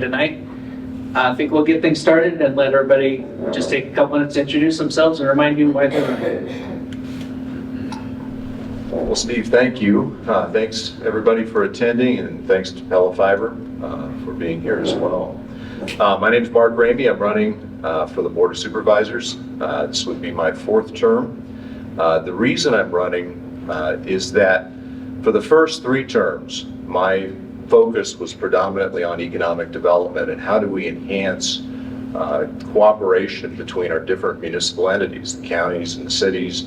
tonight. I think we'll get things started and let everybody just take a couple minutes to introduce themselves and remind you why they're here. Well, Steve, thank you. Thanks everybody for attending, and thanks to Pella Fiber for being here as well. My name is Mark Ramey. I'm running for the Board of Supervisors. This would be my 4th term. The reason I'm running is that for the first 3 terms, my focus was predominantly on economic development and how do we enhance cooperation between our different municipal entities, the counties and the cities,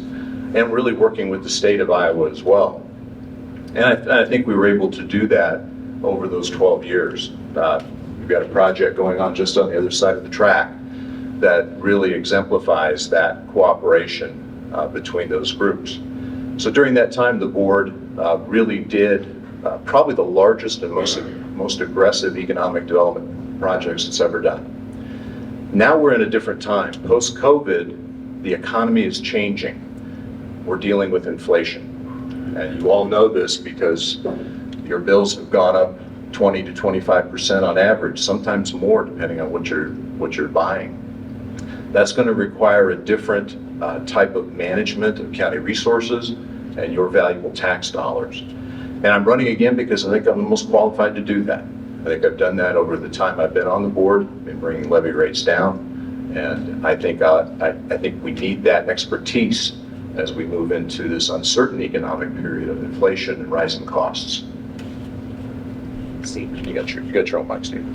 and really working with the state of Iowa as well. And I think we were able to do that over those 12 years. We've got a project going on just on the other side of the track that really exemplifies that cooperation between those groups. So during that time, the board really did probably the largest and most aggressive economic development projects it's ever done. Now we're in a different time. Post-COVID, the economy is changing. We're dealing with inflation. And you all know this because your bills have gone up 20 to 25% on average, sometimes more depending on what you're buying. That's going to require a different type of management of county resources and your valuable tax dollars. And I'm running again because I think I'm the most qualified to do that. I think I've done that over the time I've been on the board, been bringing levy rates down, and I think we need that expertise as we move into this uncertain economic period of inflation and rising costs. Steve, you got your own mic, Steve.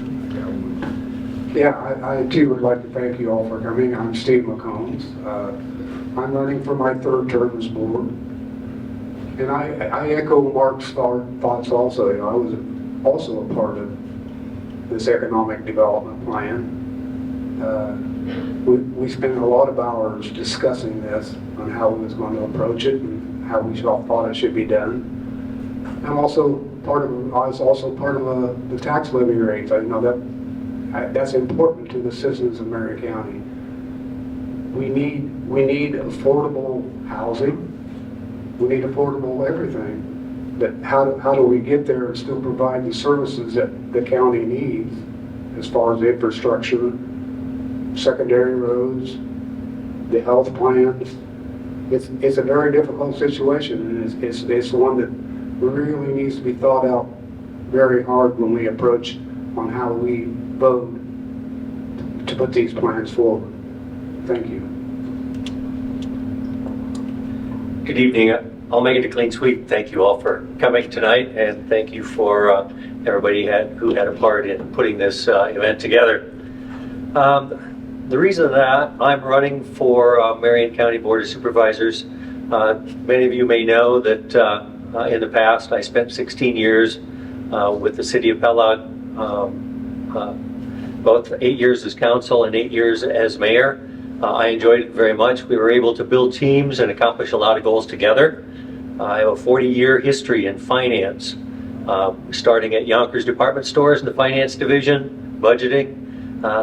Yeah, I too would like to thank you all for coming. I'm Steve McCombs. I'm running for my 3rd term as board. And I echo Mark's thoughts also. I was also a part of this economic development plan. We spent a lot of hours discussing this on how we was going to approach it and how we thought it should be done. I was also part of the tax levy rates. I know that's important to the citizens of Marion County. We need affordable housing. We need affordable everything. But how do we get there and still provide the services that the county needs as far as infrastructure, secondary roads, the health plans? It's a very difficult situation, and it's one that really needs to be thought out very hard when we approach on how we vote to put these plans forward. Thank you. Good evening. I'll make it a clean sweep. Thank you all for coming tonight, and thank you for everybody who had a part in putting this event together. The reason that I'm running for Marion County Board of Supervisors, many of you may know that in the past I spent 16 years with the City of Pella, both 8 years as council and 8 years as mayor. I enjoyed it very much. We were able to build teams and accomplish a lot of goals together. I have a 40-year history in finance, starting at Yonkers Department Stores in the finance division, budgeting.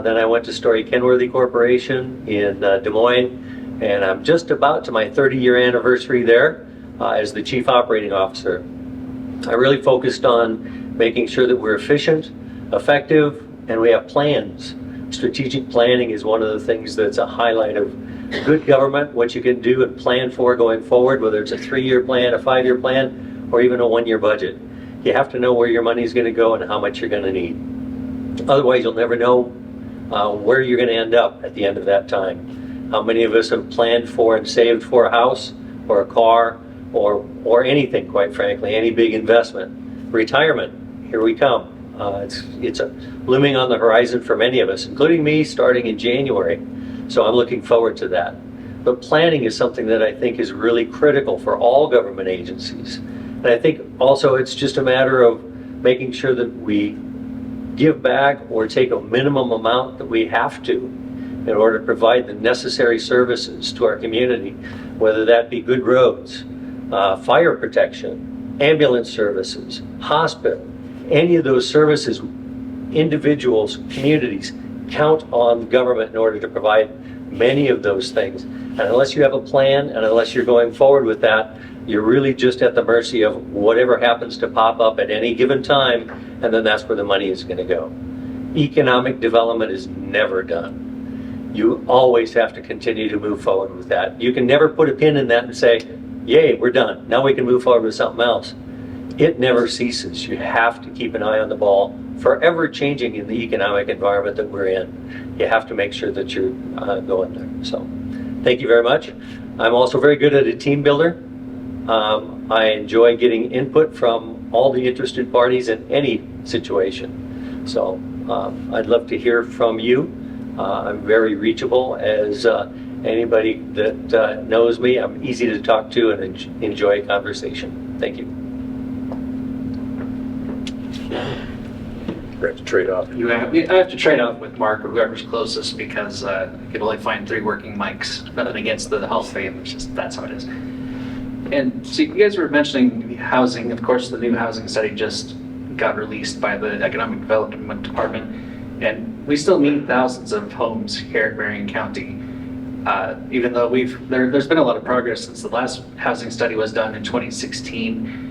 Then I went to Story Kenworthy Corporation in Des Moines, and I'm just about to my 30-year anniversary there as the Chief Operating Officer. I really focused on making sure that we're efficient, effective, and we have plans. Strategic planning is one of the things that's a highlight of good government, what you can do and plan for going forward, whether it's a 3-year plan, a 5-year plan, or even a 1-year budget. You have to know where your money is going to go and how much you're going to need. Otherwise, you'll never know where you're going to end up at the end of that time. How many of us have planned for and saved for a house or a car or anything, quite frankly, any big investment? Retirement, here we come. It's looming on the horizon for many of us, including me, starting in January. So I'm looking forward to that. But planning is something that I think is really critical for all government agencies. And I think also it's just a matter of making sure that we give back or take a minimum amount that we have to in order to provide the necessary services to our community, whether that be good roads, fire protection, ambulance services, hospital, any of those services. Individuals, communities count on government in order to provide many of those things. And unless you have a plan and unless you're going forward with that, you're really just at the mercy of whatever happens to pop up at any given time, and then that's where the money is going to go. economic development is never done. You always have to continue to move forward with that. You can never put a pin in that and say, yay, we're done. Now we can move forward with something else. It never ceases. You have to keep an eye on the ball, forever changing in the economic environment that we're in. You have to make sure that you're going there. So thank you very much. I'm also very good at a team builder. I enjoy getting input from all the interested parties in any situation. So I'd love to hear from you. I'm very reachable, as anybody that knows me. I'm easy to talk to and enjoy a conversation. Thank you. We have to trade off. I have to trade off with Mark or whoever's closest, because I could only find 3 working mics. Nothing against the Hall of Fame, it's just that's how it is. And so you guys were mentioning housing. Of course, the new housing study just got released by the Economic Development Department, and we still need thousands of homes here in Marion County. Even though there's been a lot of progress since the last housing study was done in 2016.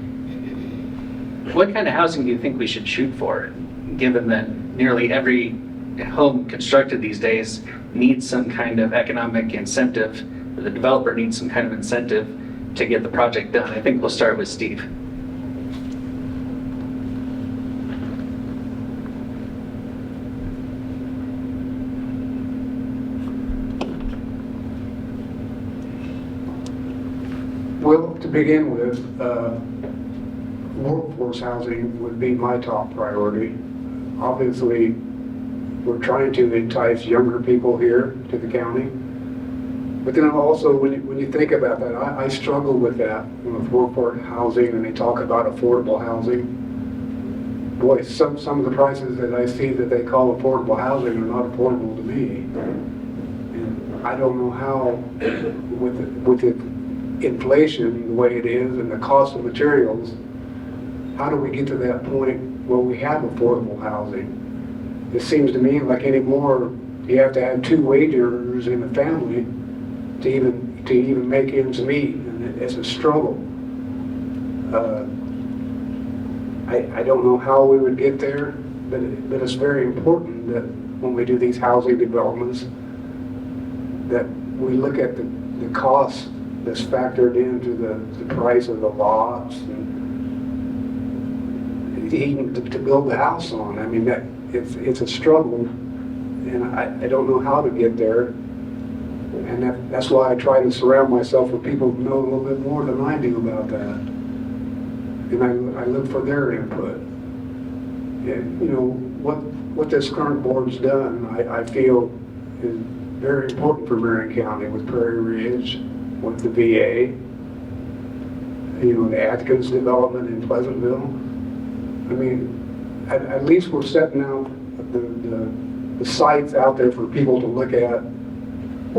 What kind of housing do you think we should shoot for, given that nearly every home constructed these days needs some kind of economic incentive, or the developer needs some kind of incentive to get the project done? I think we'll start with Steve. Well, to begin with, workforce housing would be my top priority. Obviously, we're trying to entice younger people here to the county. But then also, when you think about that, I struggle with that, with workforce housing, and they talk about affordable housing. Boy, some of the prices that I see that they call affordable housing are not affordable to me. And I don't know how, with the inflation the way it is and the cost of materials, how do we get to that point where we have affordable housing? It seems to me like anymore you have to have 2 wage earners in the family to even make ends meet, and it's a struggle. I don't know how we would get there, but it's very important that when we do these housing developments, that we look at the cost that's factored into the price of the lots, and even to build the house on. I mean, it's a struggle, and I don't know how to get there. And that's why I try to surround myself with people who know a little bit more than I do about that. And I look for their input. And, you know, what this current board's done, I feel is very important for Marion County, with Prairie Ridge, with the VA, you know, the Atkins development in Pleasantville. I mean, at least we're setting out the sites out there for people to look at,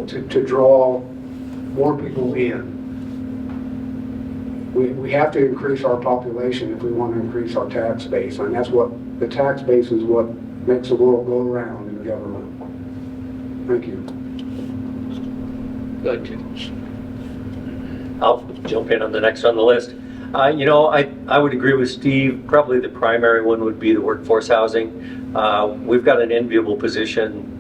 to draw more people in. We have to increase our population if we want to increase our tax base, and that's what the tax base is, what makes the world go around in government. Thank you. Good. I'll jump in on the next on the list. You know, I would agree with Steve. Probably the primary one would be the workforce housing. We've got an enviable position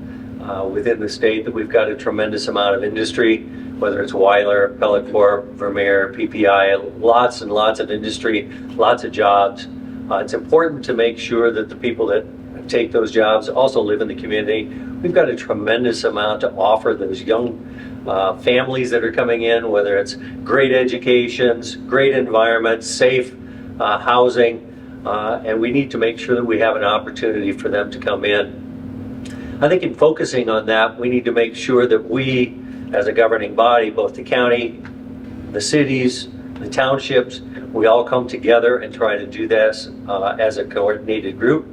within the state that we've got a tremendous amount of industry, whether it's Weiler, Pellet Corp, Vermeer, PPI, lots and lots of industry, lots of jobs. It's important to make sure that the people that take those jobs also live in the community. We've got a tremendous amount to offer those young families that are coming in, whether it's great educations, great environments, safe housing, and we need to make sure that we have an opportunity for them to come in. I think in focusing on that, we need to make sure that we, as a governing body, both the county, the cities, the townships, we all come together and try to do this as a coordinated group.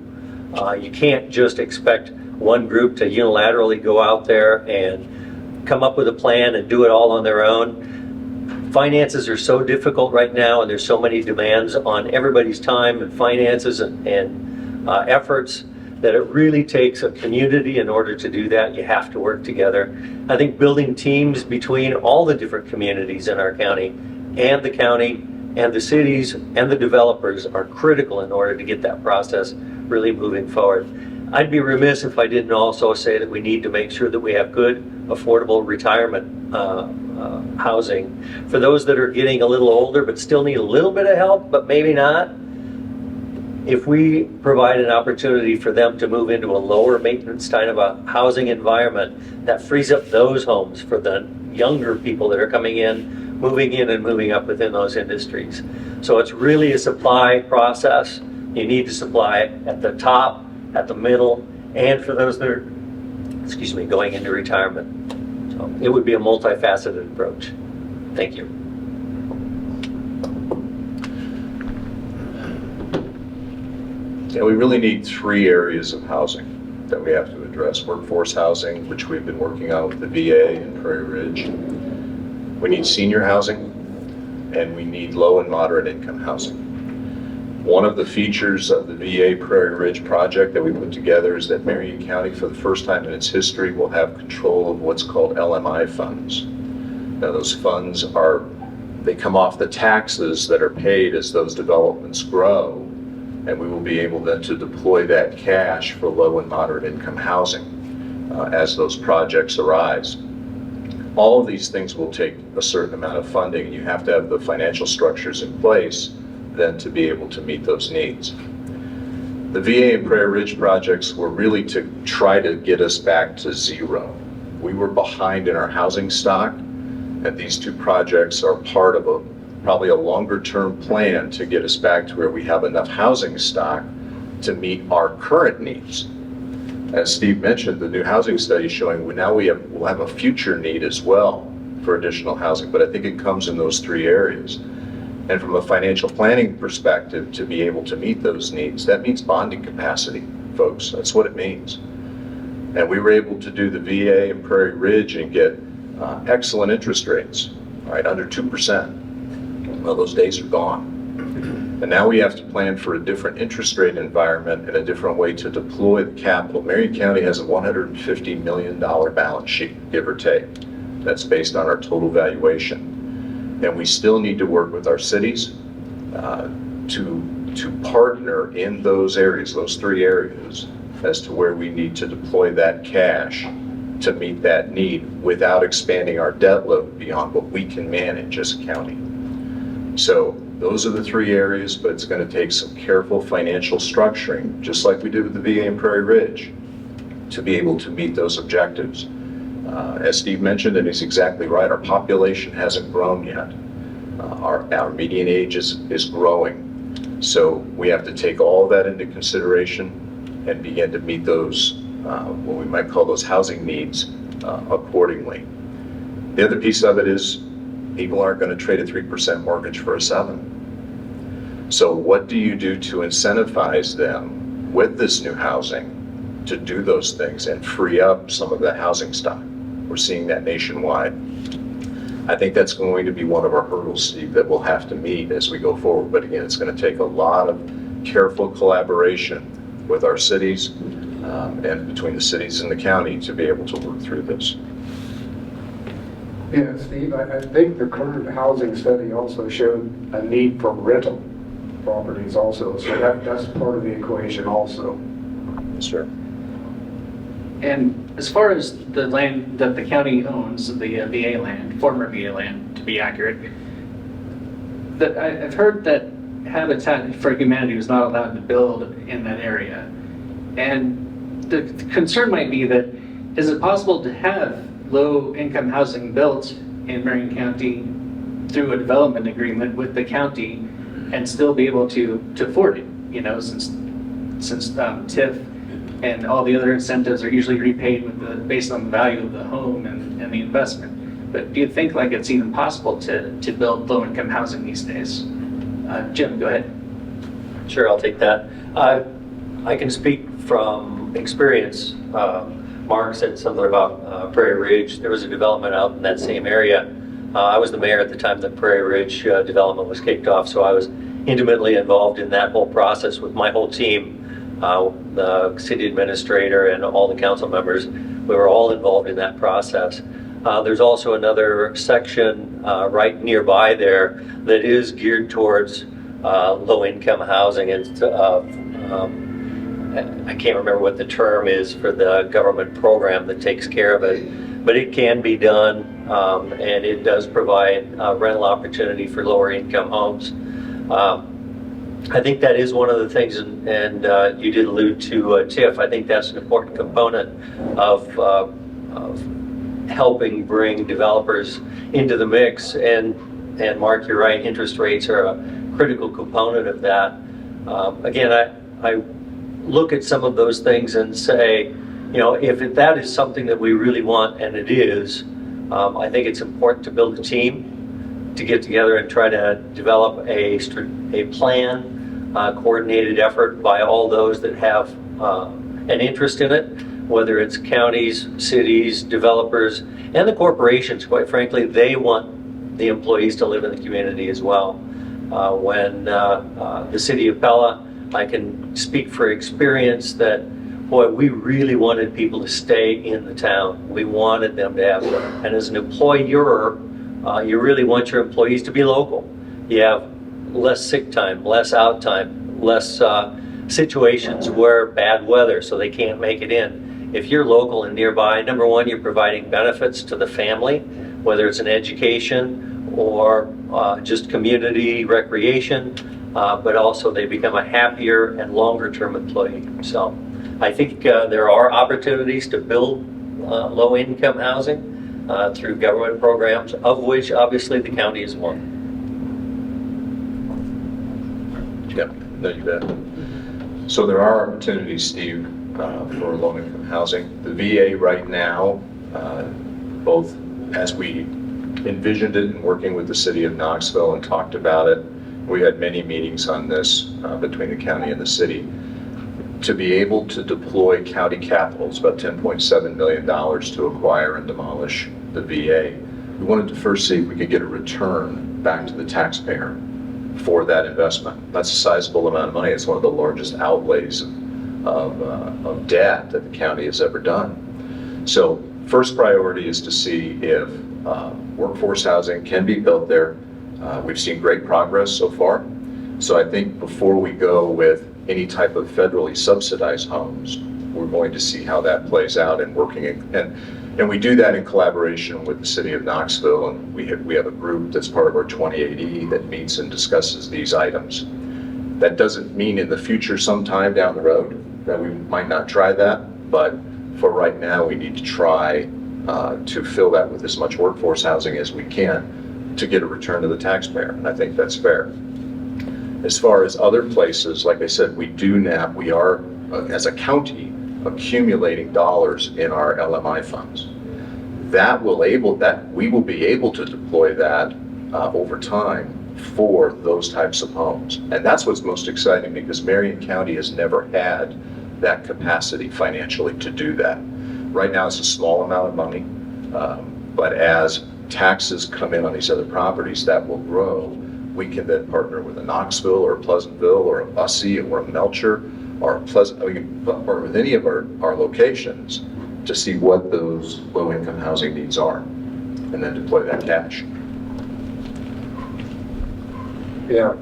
You can't just expect one group to unilaterally go out there and come up with a plan and do it all on their own. Finances are so difficult right now, and there's so many demands on everybody's time and finances and efforts, that it really takes a community in order to do that. You have to work together. I think building teams between all the different communities in our county and the cities and the developers are critical in order to get that process really moving forward. I'd be remiss if I didn't also say that we need to make sure that we have good, affordable retirement housing for those that are getting a little older but still need a little bit of help, but maybe not. If we provide an opportunity for them to move into a lower maintenance kind of a housing environment, that frees up those homes for the younger people that are coming in, moving in and moving up within those industries. So it's really a supply process. You need to supply at the top, at the middle, and for those that are, going into retirement. So it would be a multifaceted approach. Thank you. Yeah, we really need 3 areas of housing that we have to address. Workforce housing, which we've been working on with the VA and Prairie Ridge. We need senior housing, and we need low and moderate income housing. One of the features of the VA Prairie Ridge project that we put together is that Marion County, for the first time in its history, will have control of what's called LMI funds. Now, those funds they come off the taxes that are paid as those developments grow, and we will be able then to deploy that cash for low and moderate income housing as those projects arise. All of these things will take a certain amount of funding, and you have to have the financial structures in place then to be able to meet those needs. The VA and Prairie Ridge projects were really to try to get us back to zero. We were behind in our housing stock, and these 2 projects are part of probably a longer-term plan to get us back to where we have enough housing stock to meet our current needs. As Steve mentioned, the new housing study is showing we'll have a future need as well for additional housing, but I think it comes in those 3 areas. And from a financial planning perspective, to be able to meet those needs, that means bonding capacity, folks. That's what it means. And we were able to do the VA and Prairie Ridge and get excellent interest rates, right, under 2%. Well, those days are gone. And now we have to plan for a different interest rate environment and a different way to deploy the capital. Marion County has a $150 million balance sheet, give or take. That's based on our total valuation. And we still need to work with our cities to partner in those areas, those 3 areas, as to where we need to deploy that cash to meet that need without expanding our debt load beyond what we can manage as a county. So those are the 3 areas, but it's going to take some careful financial structuring, just like we did with the VA and Prairie Ridge, to be able to meet those objectives. As Steve mentioned, and he's exactly right, our population hasn't grown yet. Our median age is growing. So we have to take all of that into consideration and begin to meet those, what we might call those housing needs accordingly. The other piece of it is people aren't going to trade a 3% mortgage for a 7. So what do you do to incentivize them with this new housing to do those things and free up some of the housing stock? We're seeing that nationwide. I think that's going to be one of our hurdles, Steve, that we'll have to meet as we go forward. But again, it's going to take a lot of careful collaboration with our cities and between the cities and the county to be able to work through this. Yeah, Steve, I think the current housing study also showed a need for rental properties also, so that's part of the equation also. Yes, sir. And as far as the land that the county owns, the VA land, former VA land to be accurate, that I've heard that Habitat for Humanity was not allowed to build in that area. And the concern might be that, is it possible to have low-income housing built in Marion County through a development agreement with the county and still be able to afford it? You know, since TIF and all the other incentives are usually repaid based on the value of the home and the investment. But do you think like it's even possible to build low-income housing these days? Jim, go ahead. Sure, I'll take that. I can speak from experience. Mark said something about Prairie Ridge. There was a development out in that same area. I was the mayor at the time that Prairie Ridge development was kicked off, so I was intimately involved in that whole process with my whole team, the city administrator and all the council members. We were all involved in that process. There's also another section right nearby there that is geared towards low-income housing. It's I can't remember what the term is for the government program that takes care of it, but it can be done, and it does provide rental opportunity for lower income homes. I think that is one of the things, and you did allude to TIF. I think that's an important component of helping bring developers into the mix. And Mark, you're right, interest rates are a critical component of that. Again, I look at some of those things and say, you know, if that is something that we really want, and it is, I think it's important to build a team to get together and try to develop a plan, coordinated effort by all those that have an interest in it, whether it's counties, cities, developers, and the corporations. Quite frankly, they want the employees to live in the community as well. When the city of Pella, I can speak for experience that, boy, we really wanted people to stay in the town. We wanted them to have, and as an employer, you really want your employees to be local. You have less sick time, less out time, less situations where bad weather, so they can't make it in. If you're local and nearby, number one, you're providing benefits to the family, whether it's an education or just community recreation, but also they become a happier and longer term employee. So I think there are opportunities to build low income housing through government programs, of which obviously the county is one. Yeah, no, you bet. So there are opportunities, Steve, for low-income housing. The VA right now, both as we envisioned it and working with the city of Knoxville and talked about it, we had many meetings on this between the county and the city. To be able to deploy county capitals, about $10.7 million to acquire and demolish the VA, we wanted to first see if we could get a return back to the taxpayer for that investment. That's a sizable amount of money. It's one of the largest outlays of debt that the county has ever done. So first priority is to see if workforce housing can be built there. We've seen great progress so far. So I think before we go with any type of federally subsidized homes, we're going to see how that plays out and working. And we do that in collaboration with the city of Knoxville, and we have a group that's part of our 2080 that meets and discusses these items. That doesn't mean in the future, sometime down the road, that we might not try that, but for right now, we need to try to fill that with as much workforce housing as we can to get a return to the taxpayer, and I think that's fair. As far as other places, like I said, we are, as a county, accumulating dollars in our LMI funds. We will be able to deploy that over time for those types of homes. And that's what's most exciting, because Marion County has never had that capacity financially to do that. Right now it's a small amount of money, but as taxes come in on these other properties, that will grow. We can then partner with a Knoxville or a Pleasantville or a Bussey or a Melcher or we can partner with any of our locations to see what those low-income housing needs are, and then deploy that cash. Yeah,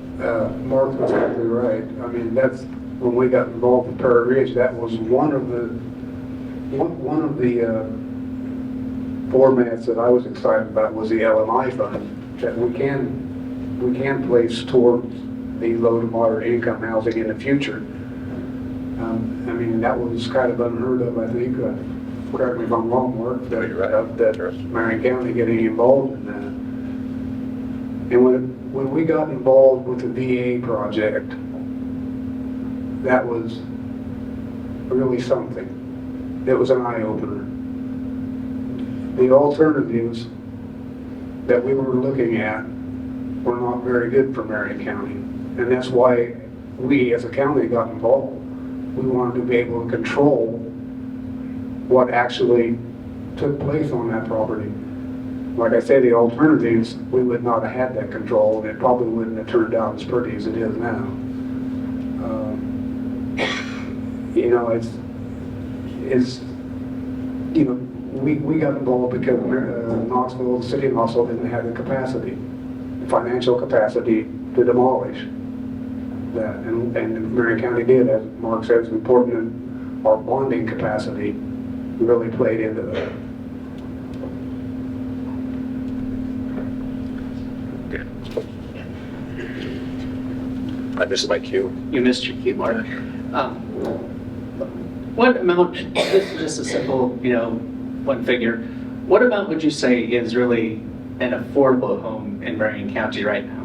Mark's exactly right. I mean, that's when we got involved with Prairie Ridge. That was one of the formats that I was excited about, was the LMI fund that we can place towards the low to moderate income housing in the future. I mean, that was kind of unheard of, I think. Correct me if I'm wrong, Mark, that Marion County getting involved in that. And when we got involved with the VA project, that was really something. It was an eye-opener. The alternatives that we were looking at were not very good for Marion County. And that's why we as a county got involved. We wanted to be able to control what actually took place on that property. Like I say, the alternatives, we would not have had that control, and it probably wouldn't have turned out as pretty as it is now. You know, we got involved because Knoxville, the city of Knoxville, didn't have the capacity, financial capacity to demolish. that, and Marion County did, as Mark said, it's important, and our bonding capacity really played into that. I missed my cue. You missed your key, Mark. What amount, this is just a simple, one figure, what amount would you say is really an affordable home in Marion County right now?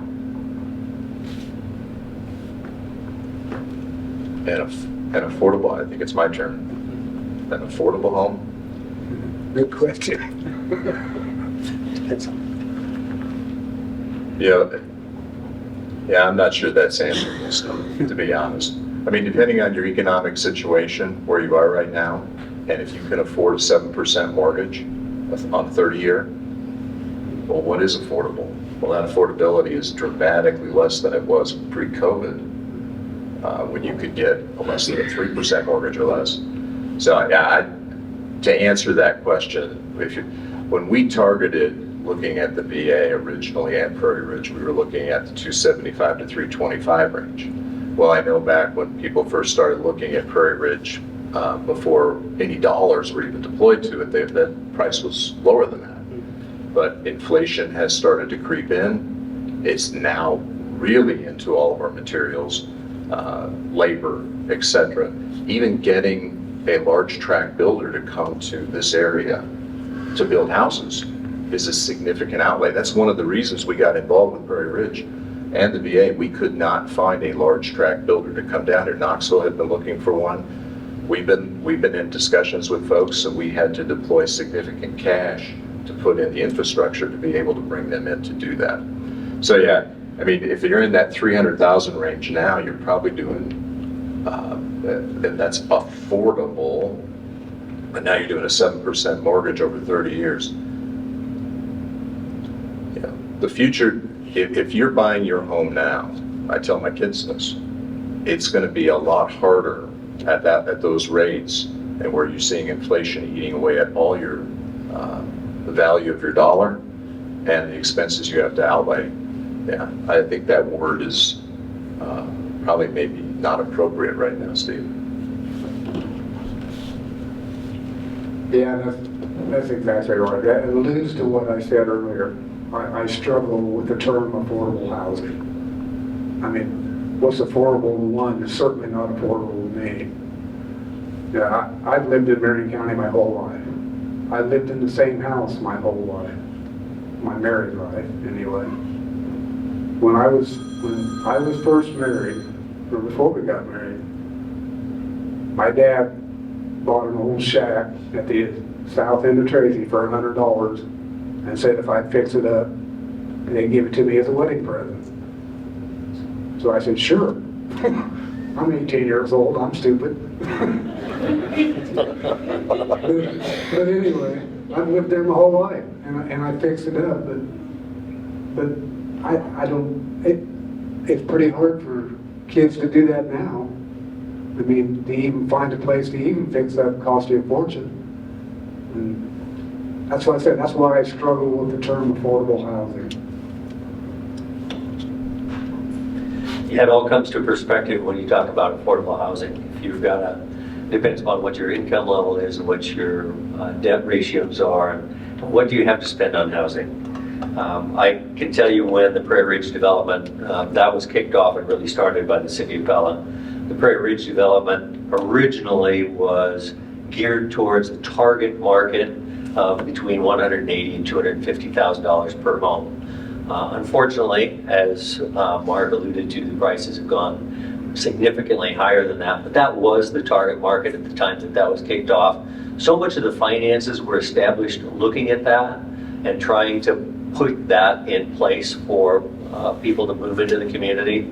And affordable, I think it's my turn. An affordable home? Good question. Yeah, I'm not sure that's answering this, to be honest. I mean, depending on your economic situation, where you are right now, and if you can afford a 7% mortgage on 30-year, well, what is affordable? Well, that affordability is dramatically less than it was pre-COVID, when you could get less than a 3% mortgage or less. So, yeah, to answer that question, when we targeted looking at the VA originally at Prairie Ridge, we were looking at the 275 to 325 range. Well, I know back when people first started looking at Prairie Ridge, before any dollars were even deployed to it, that price was lower than that. But inflation has started to creep in. It's now really into all of our materials, labor, etc. Even getting a large tract builder to come to this area to build houses is a significant outlay. That's one of the reasons we got involved with Prairie Ridge and the VA. We could not find a large tract builder to come down here. Knoxville had been looking for one. We've been in discussions with folks, so we had to deploy significant cash to put in the infrastructure to be able to bring them in to do that. So yeah, I mean, if you're in that 300,000 range now, you're probably doing, that's affordable, but now you're doing a 7% mortgage over 30 years. The future, if you're buying your home now, I tell my kids this, it's going to be a lot harder at those rates, and where you're seeing inflation eating away at all your the value of your dollar and the expenses you have to outlay. Yeah, I think that word is probably maybe not appropriate right now, Steve. Yeah, that's exactly right. That alludes to what I said earlier. I struggle with the term affordable housing. I mean, what's affordable to one is certainly not affordable to me. Yeah, I've lived in Marion County my whole life. I lived in the same house my whole life, my married life anyway. When I was first married, or before we got married, my dad bought an old shack at the south end of Tracy for $100 and said if I'd fix it up, they'd give it to me as a wedding present. So I said, sure. I'm 18 years old, I'm stupid. but anyway, I've lived there my whole life, and I fixed it up, but I don't, it's pretty hard for kids to do that now. I mean, to even find a place to even fix up costs you a fortune. And that's what I said, that's why I struggle with the term affordable housing. Yeah, it all comes to perspective when you talk about affordable housing. If you've got depends upon what your income level is and what your debt ratios are, and what do you have to spend on housing. I can tell you when the Prairie Ridge development, that was kicked off and really started by the city of Pella. The Prairie Ridge development originally was geared towards the target market of between $180,000 and $250,000 per home. Unfortunately, as Mark alluded to, the prices have gone significantly higher than that, but that was the target market at the time that was kicked off. So much of the finances were established looking at that and trying to put that in place for people to move into the community.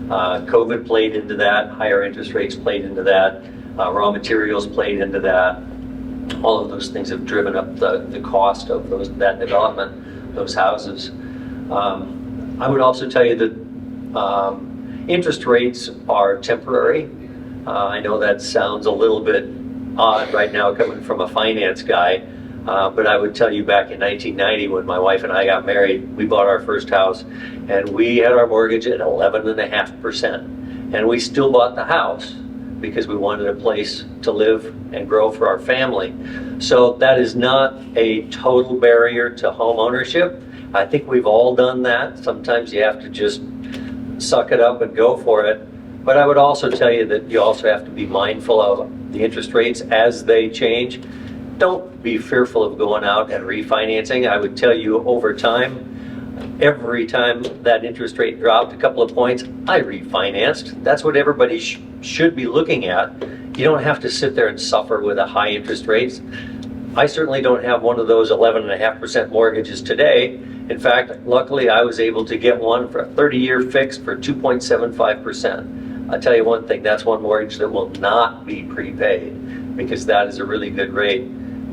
COVID played into that, higher interest rates played into that, raw materials played into that. All of those things have driven up the cost of that development, those houses. I would also tell you that interest rates are temporary. I know that sounds a little bit odd right now coming from a finance guy, but I would tell you back in 1990 when my wife and I got married, we bought our first house and we had our mortgage at 11.5%. And we still bought the house because we wanted a place to live and grow for our family. So that is not a total barrier to home ownership. I think we've all done that. Sometimes you have to just suck it up and go for it. But I would also tell you that you also have to be mindful of the interest rates as they change. Don't be fearful of going out and refinancing. I would tell you over time, every time that interest rate dropped a couple of points, I refinanced. That's what everybody should be looking at. You don't have to sit there and suffer with a high interest rates. I certainly don't have one of those 11.5% mortgages today. In fact, luckily I was able to get one for a 30-year fixed for 2.75%. I'll tell you one thing, that's one mortgage that will not be prepaid because that is a really good rate.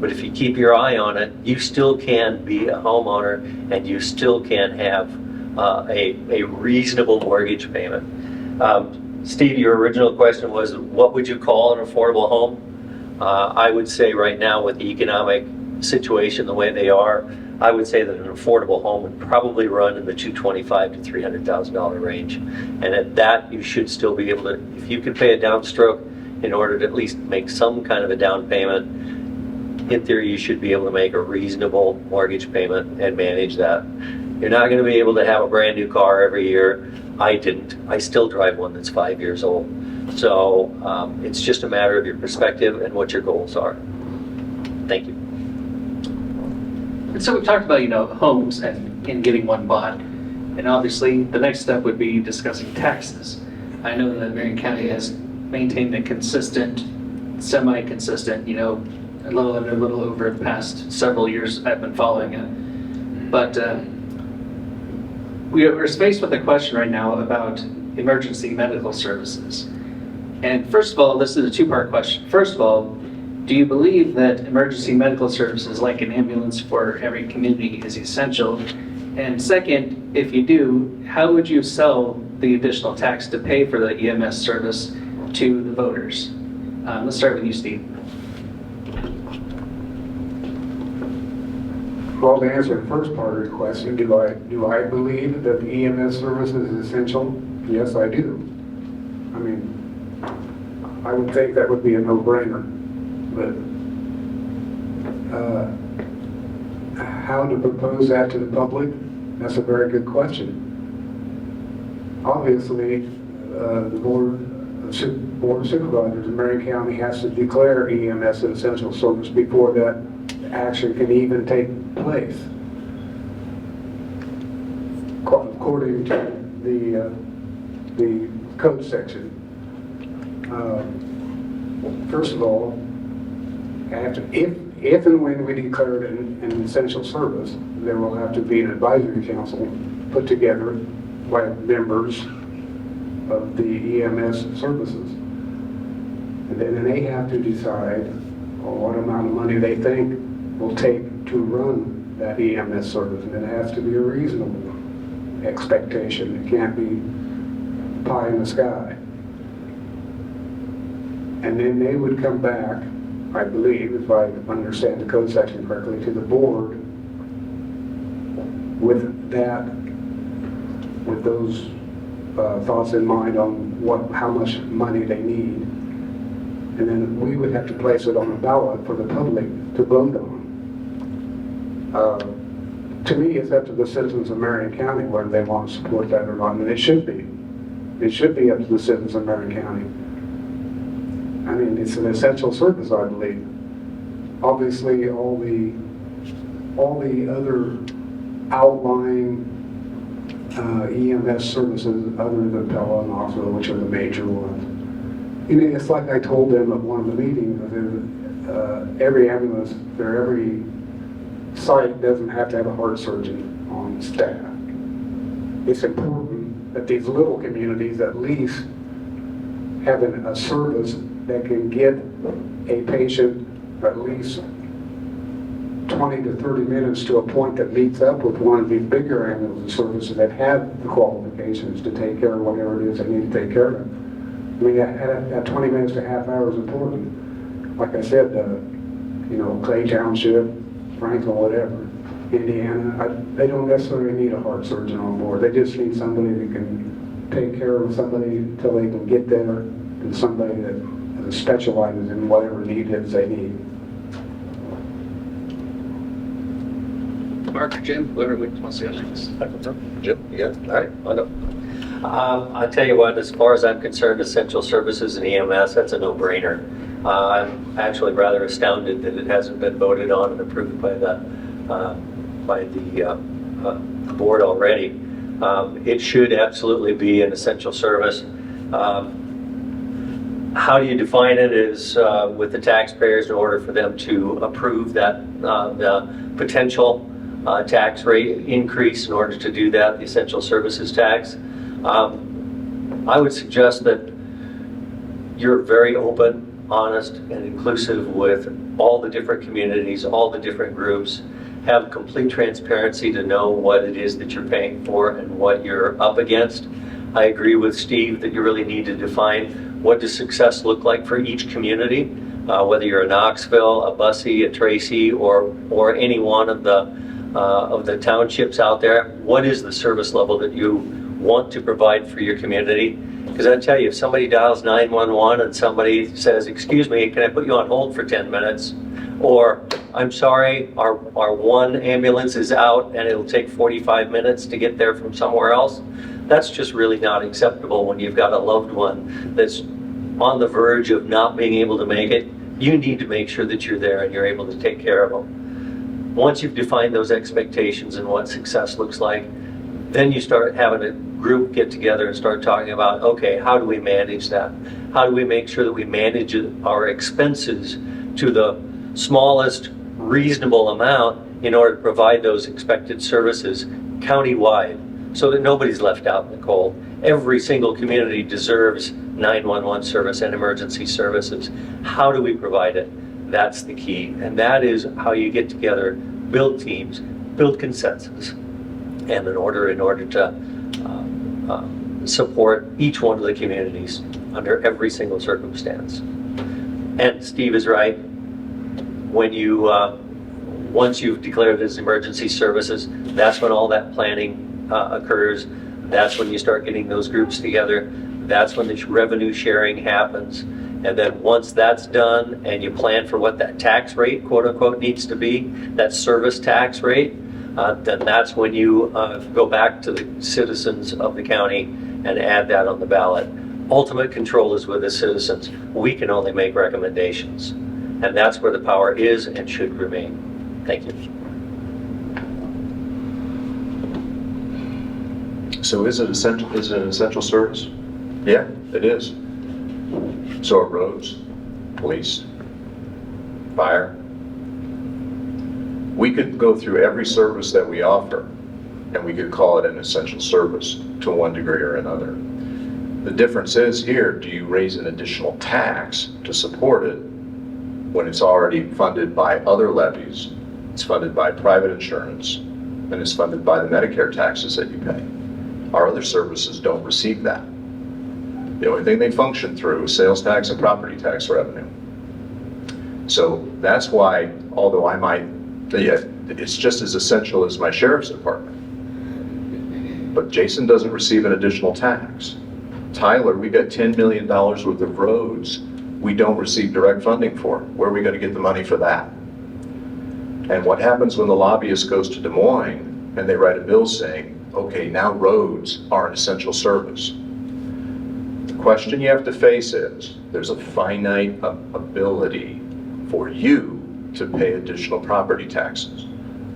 But if you keep your eye on it, you still can be a homeowner and you still can have a reasonable mortgage payment. Steve, your original question was, what would you call an affordable home? I would say right now with the economic situation the way they are, I would say that an affordable home would probably run in the $225,000 to $300,000 range. And at that, you should still be able to, if you can pay a downstroke in order to at least make some kind of a down payment, in theory, you should be able to make a reasonable mortgage payment and manage that. You're not going to be able to have a brand new car every year. I didn't. I still drive one that's 5 years old. So it's just a matter of your perspective and what your goals are. Thank you. And so we've talked about, homes and getting one bought. And obviously, the next step would be discussing taxes. I know that Marion County has maintained a consistent, semi-consistent, a little under, a little over the past several years I've been following it. But we're faced with a question right now about emergency medical services. And first of all, this is a two-part question. First of all, do you believe that emergency medical services like an ambulance for every community is essential? And second, if you do, how would you sell the additional tax to pay for the EMS service to the voters? Let's start with you, Steve. Well, to answer the first part of the question, do I believe that the EMS service is essential? Yes, I do. I mean, I would think that would be a no-brainer. But how to propose that to the public? That's a very good question. Obviously, the Board of Supervisors in Marion County has to declare EMS an essential service before that action can even take place, according to the code section. First of all, if and when we declare it an essential service, there will have to be an advisory council put together by members of the EMS services. And then they have to decide what amount of money they think will take to run that EMS service. And it has to be a reasonable expectation. It can't be pie in the sky. And then they would come back, I believe, if I understand the code section correctly, to the board with those thoughts in mind on how much money they need. And then we would have to place it on a ballot for the public to vote on. To me, it's up to the citizens of Marion County whether they want to support that or not, and it should be. It should be up to the citizens of Marion County. I mean, it's an essential service, I believe. Obviously, all the other outlying EMS services other than Pella and Knoxville, which are the major ones. It's like I told them at one of the meetings, every ambulance, every site doesn't have to have a heart surgeon on staff. It's important that these little communities at least have a service that can get a patient at least 20 to 30 minutes to a point that meets up with one of the bigger ambulance services that have the qualifications to take care of whatever it is they need to take care of. I mean, that 20 minutes to half hour is important. Like I said, Clay Township, Franklin, whatever, Indiana, they don't necessarily need a heart surgeon on board. They just need somebody that can take care of somebody until they can get there, and somebody that specializes in whatever need it is they need. Mark or Jim, whoever wants to go next. Jim, you got it? All right, I'll tell you what, as far as I'm concerned, essential services and EMS, that's a no-brainer. I'm actually rather astounded that it hasn't been voted on and approved by the board already. It should absolutely be an essential service. How do you define it is with the taxpayers in order for them to approve that the potential tax rate increase. In order to do that, the essential services tax. I would suggest that you're very open, honest, and inclusive with all the different communities, all the different groups. Have complete transparency to know what it is that you're paying for and what you're up against. I agree with Steve that you really need to define what does success look like for each community, whether you're a Knoxville, a Bussey, a Tracy, or any one of the townships out there. What is the service level that you want to provide for your community? Because I tell you, if somebody dials 911 and somebody says, "Excuse me, can I put you on hold for 10 minutes?" Or, "I'm sorry, our one ambulance is out and it'll take 45 minutes to get there from somewhere else," that's just really not acceptable when you've got a loved one that's on the verge of not being able to make it. You need to make sure that you're there and you're able to take care of them. Once you've defined those expectations and what success looks like, then you start having a group get together and start talking about, okay, how do we manage that? How do we make sure that we manage our expenses to the smallest reasonable amount in order to provide those expected services county-wide so that nobody's left out in the cold? Every single community deserves 911 service and emergency services. How do we provide it? That's the key. And that is how you get together, build teams, build consensus, and in order to support each one of the communities under every single circumstance. And Steve is right. When you, once you've declared it as emergency services, that's when all that planning occurs. That's when you start getting those groups together. That's when the revenue sharing happens. And then once that's done and you plan for what that tax rate, quote unquote, needs to be, that service tax rate, then that's when you go back to the citizens of the county and add that on the ballot. Ultimate control is with the citizens. We can only make recommendations. And that's where the power is and should remain. Thank you. So is it essential? Is it an essential service? Yeah, it is. So are roads, police, fire. We could go through every service that we offer and we could call it an essential service to one degree or another. The difference is here, do you raise an additional tax to support it when it's already funded by other levies, it's funded by private insurance, and it's funded by the Medicare taxes that you pay? Our other services don't receive that. The only thing they function through is sales tax and property tax revenue. So that's why, although I might, it's just as essential as my sheriff's department. But Jason doesn't receive an additional tax. Tyler, we got $10 million worth of roads we don't receive direct funding for. Where are we going to get the money for that? And what happens when the lobbyist goes to Des Moines and they write a bill saying, okay, now roads are an essential service? The question you have to face is, there's a finite ability for you to pay additional property taxes,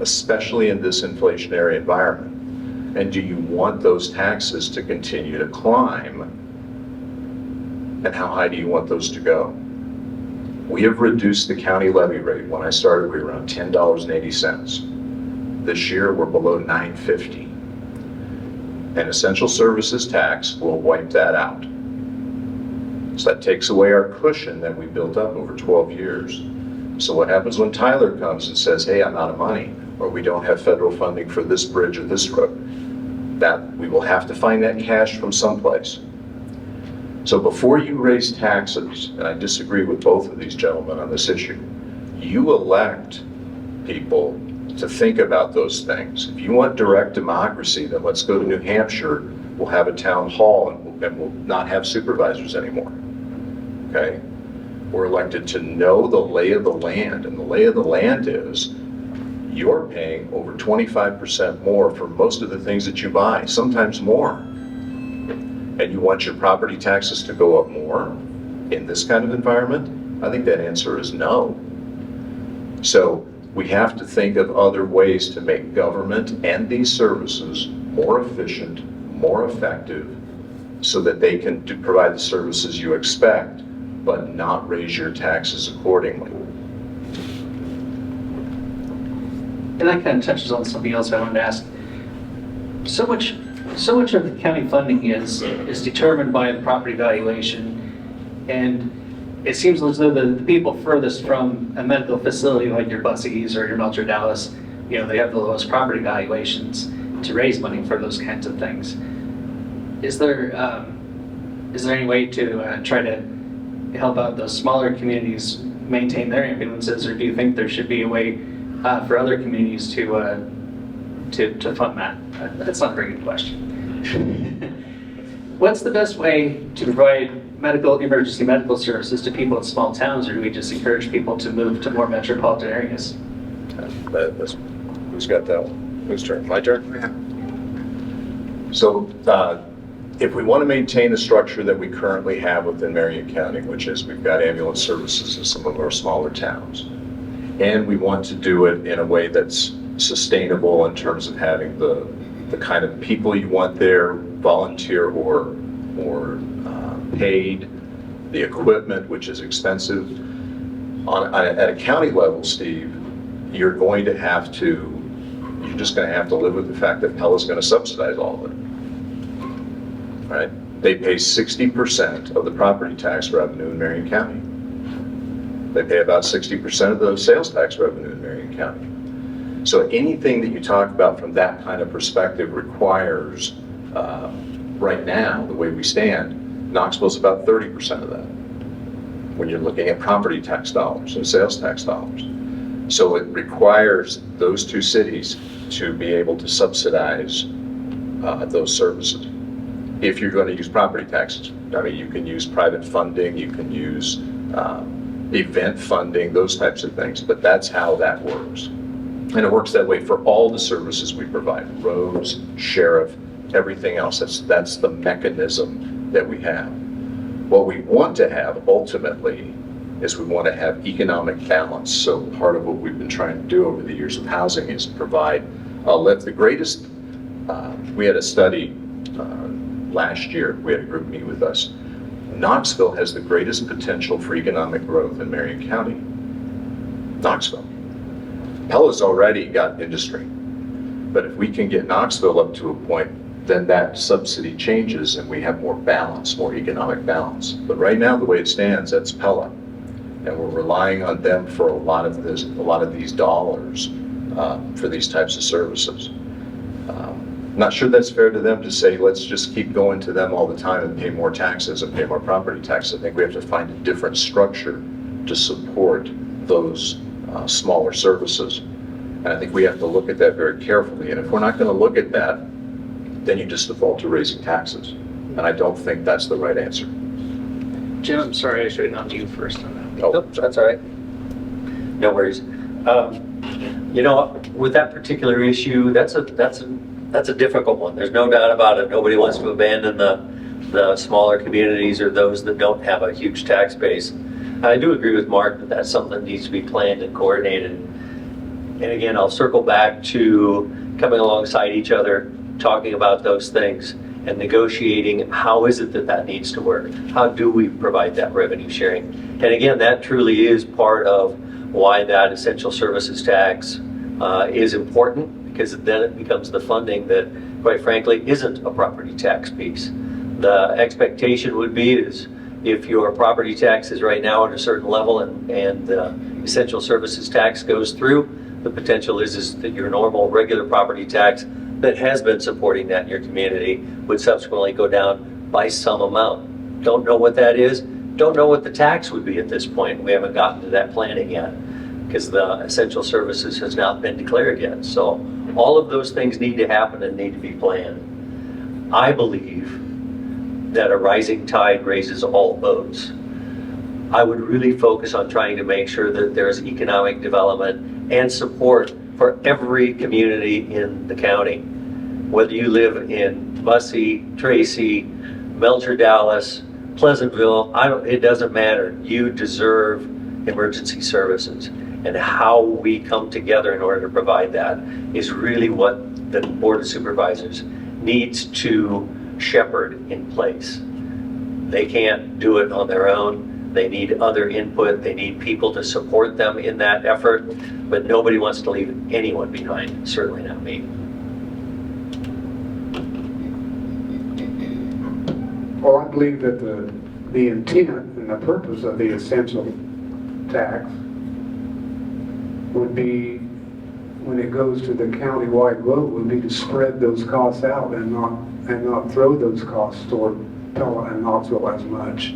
especially in this inflationary environment. And do you want those taxes to continue to climb? And how high do you want those to go? We have reduced the county levy rate. When I started, we were around $10.80. This year, we're below $9.50. And essential services tax will wipe that out. So that takes away our cushion that we built up over 12 years. So what happens when Tyler comes and says, hey, I'm out of money, or we don't have federal funding for this bridge or this road? That we will have to find that cash from someplace. So before you raise taxes, and I disagree with both of these gentlemen on this issue, you elect people to think about those things. If you want direct democracy, then let's go to New Hampshire, We'll have a town hall and we'll not have supervisors anymore. Okay? We're elected to know the lay of the land, and the lay of the land is you're paying over 25% more for most of the things that you buy, sometimes more. And you want your property taxes to go up more in this kind of environment? I think that answer is no. So we have to think of other ways to make government and these services more efficient, more effective, so that they can provide the services you expect, but not raise your taxes accordingly. And that kind of touches on something else I wanted to ask. So much of the county funding is determined by the property valuation, and it seems as though the people furthest from a medical facility like your Buc-ee's or your Melcher Dallas, you know, they have the lowest property valuations to raise money for those kinds of things. Is there any way to try to help out those smaller communities maintain their ambulances, or do you think there should be a way for other communities to fund that? That's not a very good question. What's the best way to provide emergency medical services to people in small towns, or do we just encourage people to move to more metropolitan areas? Who's got that one? Whose turn? My turn? Yeah. So if we want to maintain the structure that we currently have within Marion County, which is we've got ambulance services in some of our smaller towns, and we want to do it in a way that's sustainable in terms of having the kind of people you want there, volunteer or paid, the equipment, which is expensive. At a county level, Steve, you're just going to have to live with the fact that Pella's going to subsidize all of it, right? They pay 60% of the property tax revenue in Marion County. They pay about 60% of the sales tax revenue in Marion County. So anything that you talk about from that kind of perspective requires, right now, the way we stand, Knoxville's about 30% of that when you're looking at property tax dollars and sales tax dollars. So it requires those two cities to be able to subsidize those services. If you're going to use property taxes, I mean, you can use private funding, you can use event funding, those types of things, but that's how that works. And it works that way for all the services we provide, roads, sheriff, everything else. That's the mechanism that we have. What we want to have ultimately is we want to have economic balance. So part of what we've been trying to do over the years with housing is provide a lift. The greatest, we had a study last year, we had a group meet with us. Knoxville has the greatest potential for economic growth in Marion County. Knoxville. Pella's already got industry, but if we can get Knoxville up to a point, then that subsidy changes and we have more balance, more economic balance. But right now, the way it stands, that's Pella, and we're relying on them for a lot of these dollars for these types of services. Not sure that's fair to them to say, let's just keep going to them all the time and pay more taxes and pay more property taxes. I think we have to find a different structure to support those smaller services. And I think we have to look at that very carefully. And if we're not going to look at that, then you just default to raising taxes. And I don't think that's the right answer. Jim, I'm sorry, I should have gone to you first on that. Oh, Nope, that's all right. No worries. You know, with that particular issue, that's a difficult one. There's no doubt about it. Nobody wants to abandon the smaller communities or those that don't have a huge tax base. I do agree with Mark that that's something that needs to be planned and coordinated. And again, I'll circle back to coming alongside each other, talking about those things and negotiating how is it that needs to work? How do we provide that revenue sharing? And again, that truly is part of why that essential services tax is important, because then it becomes the funding that, quite frankly, isn't a property tax piece. The expectation would be is if your property tax is right now at a certain level and the essential services tax goes through, the potential is that your normal regular property tax that has been supporting that in your community would subsequently go down by some amount. Don't know what that is. Don't know what the tax would be at this point. We haven't gotten to that planning yet because the essential services has not been declared yet. So all of those things need to happen and need to be planned. I believe that a rising tide raises all boats. I would really focus on trying to make sure that there's economic development and support for every community in the county. Whether you live in Bussey, Tracy, Melcher, Dallas, Pleasantville, it doesn't matter. You deserve emergency services. And how we come together in order to provide that is really what the Board of Supervisors needs to shepherd in place. They can't do it on their own. They need other input. They need people to support them in that effort. But nobody wants to leave anyone behind, certainly not me. Well, I believe that the intent and the purpose of the essential tax would be, when it goes to the county-wide vote, would be to spread those costs out and not throw those costs toward Pella and Knoxville as much.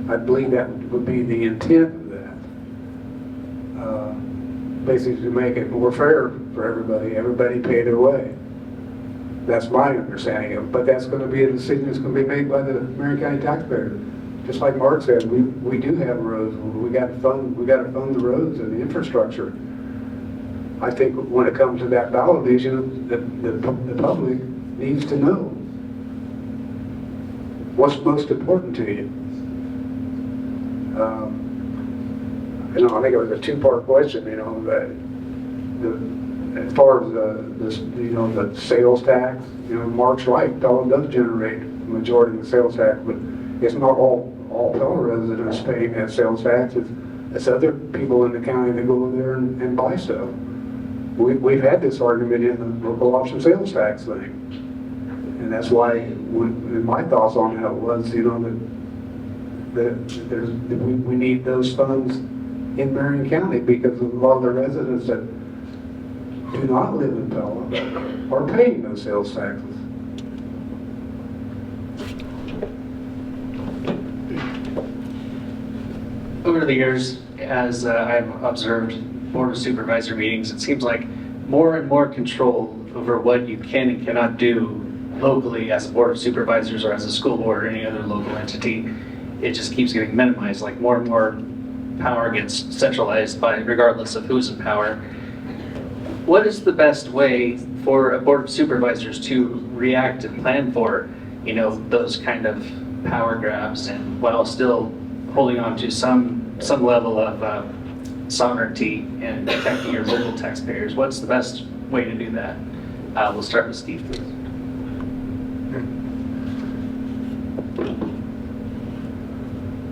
I believe that would be the intent of that. Basically to make it more fair for everybody. Everybody pay their way. That's my understanding of it. But that's going to be a decision that's going to be made by the Marion County taxpayer. Just like Mark said, we do have roads. We got to fund the roads and the infrastructure. I think when it comes to that ballot issue, the public needs to know what's most important to you. I think it was a two-part question. As far as the sales tax, Mark's right. Pella does generate the majority of the sales tax, but it's not all Pella residents paying that sales tax. It's other people in the county that go over there and buy stuff. We've had this argument in the local option sales tax thing, and that's why my thoughts on that was, that we need those funds in Marion County, because a lot of the residents that do not live in Pella are paying those sales taxes. Over the years, as I've observed Board of Supervisor meetings, it seems like more and more control over what you can and cannot do locally as a Board of Supervisors or as a school board or any other local entity. It just keeps getting minimized, like more and more power gets centralized regardless of who's in power. What is the best way for a Board of Supervisors to react and plan for, those kind of power grabs, and while still holding on to some level of sovereignty and protecting your local taxpayers? What's the best way to do that? We'll start with Steve, please.